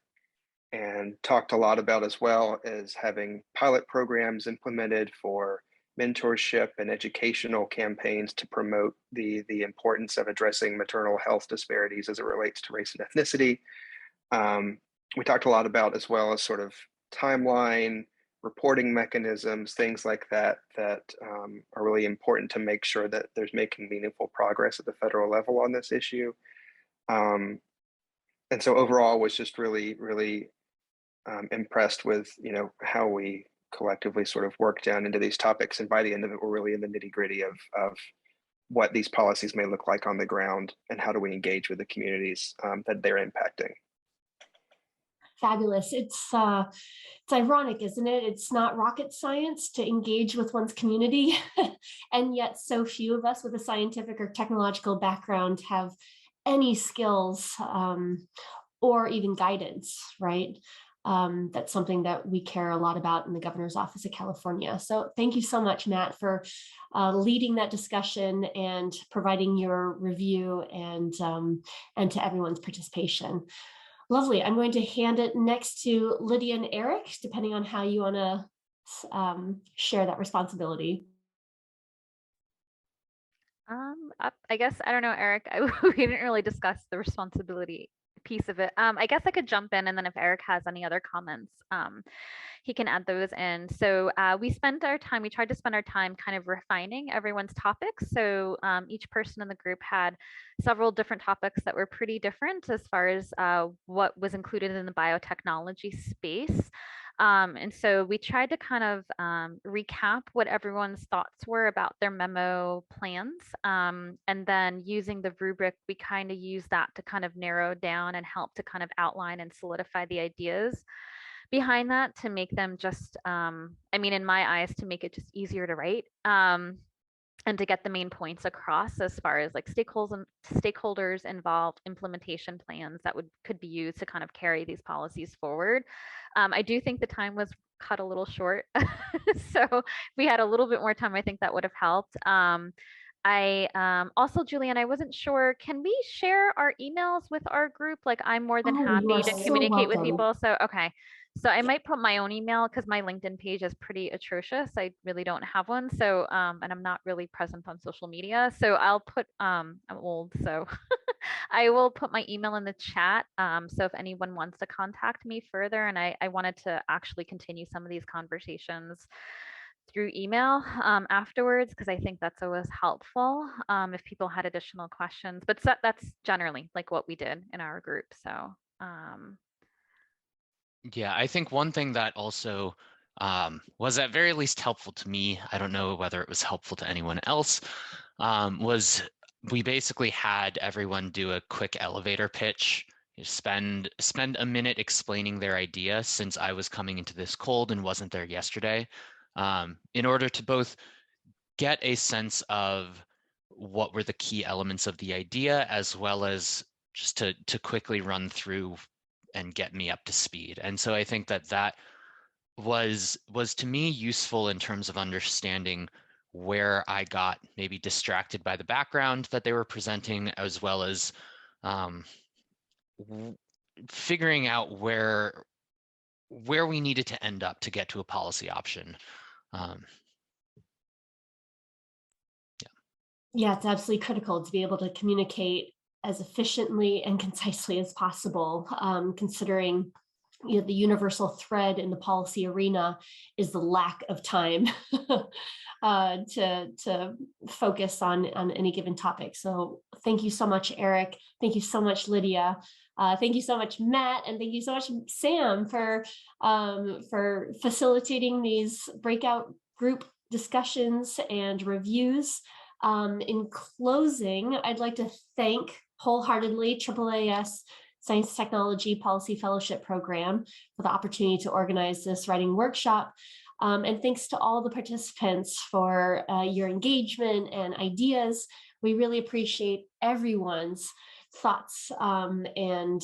S8: and talked a lot about, as well as having pilot programs implemented for mentorship and educational campaigns to promote the importance of addressing maternal health disparities as it relates to race and ethnicity. We talked a lot about, as well as sort of timeline, reporting mechanisms, things like that are really important to make sure that there's making meaningful progress at the federal level on this issue. And so overall was just really, really impressed with, how we collectively sort of work down into these topics. And by the end of it, we're really in the nitty gritty of what these policies may look like on the ground and how do we engage with the communities that they're impacting.
S1: Fabulous. It's ironic, isn't it? It's not rocket science to engage with one's community. And yet so few of us with a scientific or technological background have any skills or even guidance, right? That's something that we care a lot about in the Governor's Office of California. So thank you so much, Matt, for leading that discussion and providing your review and to everyone's participation. Lovely. I'm going to hand it next to Lydia and Eric, depending on how you want to share that responsibility.
S7: I guess, I don't know, Eric, we didn't really discuss the responsibility piece of it. I guess I could jump in, and then if Eric has any other comments, he can add those in. So we tried to spend our time kind of refining everyone's topics. So each person in the group had several different topics that were pretty different as far as what was included in the biotechnology space. And so we tried to kind of recap what everyone's thoughts were about their memo plans. And then using the rubric, we kind of use that to kind of narrow down and help to kind of outline and solidify the ideas behind that to make them just, I mean, in my eyes, to make it just easier to write. And to get the main points across as far as like stakeholders involved, implementation plans that could be used to kind of carry these policies forward. I do think the time was cut a little short. So if we had a little bit more time, I think that would have helped. Also, Julianne, I wasn't sure, can we share our emails with our group? Like, I'm more than
S1: Oh, you
S7: happy
S1: are
S7: to
S1: so
S7: communicate with
S1: welcome.
S7: people. So, okay. So I might put my own email because my LinkedIn page is pretty atrocious. I really don't have one. So, and I'm not really present on social media. So I'll put, I'm old, so I will put my email in the chat. So if anyone wants to contact me further, and I wanted to actually continue some of these conversations through email afterwards, because I think that's always helpful if people had additional questions. But that's generally like what we did in our group. So,
S10: Yeah, I think one thing that also was at very least helpful to me, I don't know whether it was helpful to anyone else, was we basically had everyone do a quick elevator pitch, spend a minute explaining their idea, since I was coming into this cold and wasn't there yesterday, in order to both get a sense of what were the key elements of the idea, as well as just to quickly run through and get me up to speed. And so I think that was to me useful in terms of understanding where I got maybe distracted by the background that they were presenting, as well as figuring out where we needed to end up to get to a policy option.
S1: Yeah, it's absolutely critical to be able to communicate as efficiently and concisely as possible, considering the universal thread in the policy arena is the lack of time to focus on any given topic. So thank you so much, Eric. Thank you so much, Lydia. Thank you so much, Matt, and thank you so much, Sam, for facilitating these breakout group discussions and reviews. In closing, I'd like to thank wholeheartedly AAAS Science Technology Policy Fellowship Program for the opportunity to organize this writing workshop. And thanks to all the participants for your engagement and ideas. We really appreciate everyone's thoughts and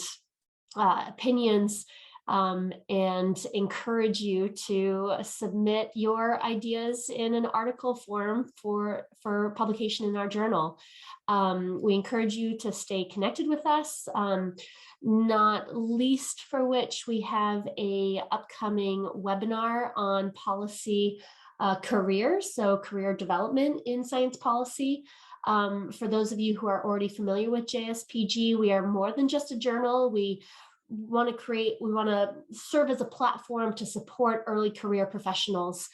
S1: opinions, and encourage you to submit your ideas in an article form for publication in our journal. We encourage you to stay connected with us, not least for which we have a upcoming webinar on policy careers, so career development in science policy. For those of you who are already familiar with JSPG, we are more than just a journal. We want to serve as a platform to support early career professionals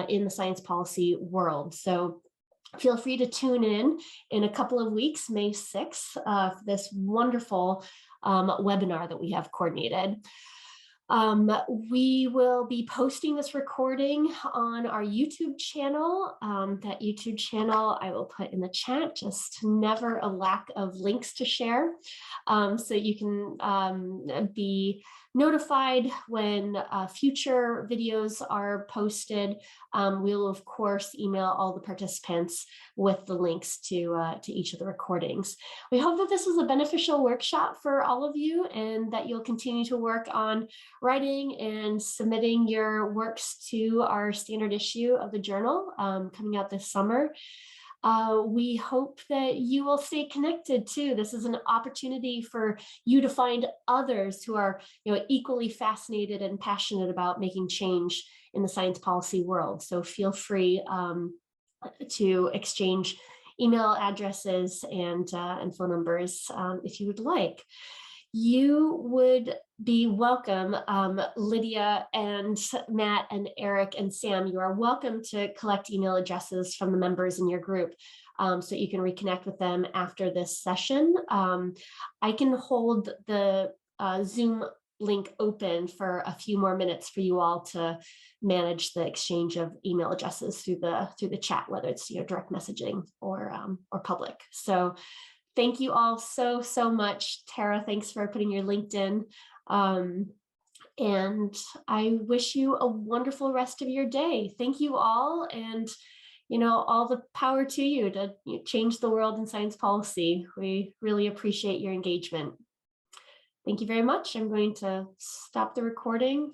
S1: in the science policy world. So feel free to tune in a couple of weeks, May 6th, for this wonderful webinar that we have coordinated. We will be posting this recording on our YouTube channel. That YouTube channel I will put in the chat, just never a lack of links to share. So you can be notified when future videos are posted. We'll of course email all the participants with the links to each of the recordings. We hope that this was a beneficial workshop for all of you, and that you'll continue to work on writing and submitting your works to our standard issue of the journal coming out this summer. We hope that you will stay connected too. This is an opportunity for you to find others who are equally fascinated and passionate about making change in the science policy world. So feel free to exchange email addresses and phone numbers if you would like. You would be welcome, Lydia and Matt and Eric and Sam, you are welcome to collect email addresses from the members in your group so that you can reconnect with them after this session. I can hold the Zoom link open for a few more minutes for you all to manage the exchange of email addresses through the chat, whether it's direct messaging or public. So thank you all so much. Tara, thanks for putting your LinkedIn. And I wish you a wonderful rest of your day. Thank you all, and all the power to you to change the world in science policy. We really appreciate your engagement. Thank you very much. I'm going to stop the recording.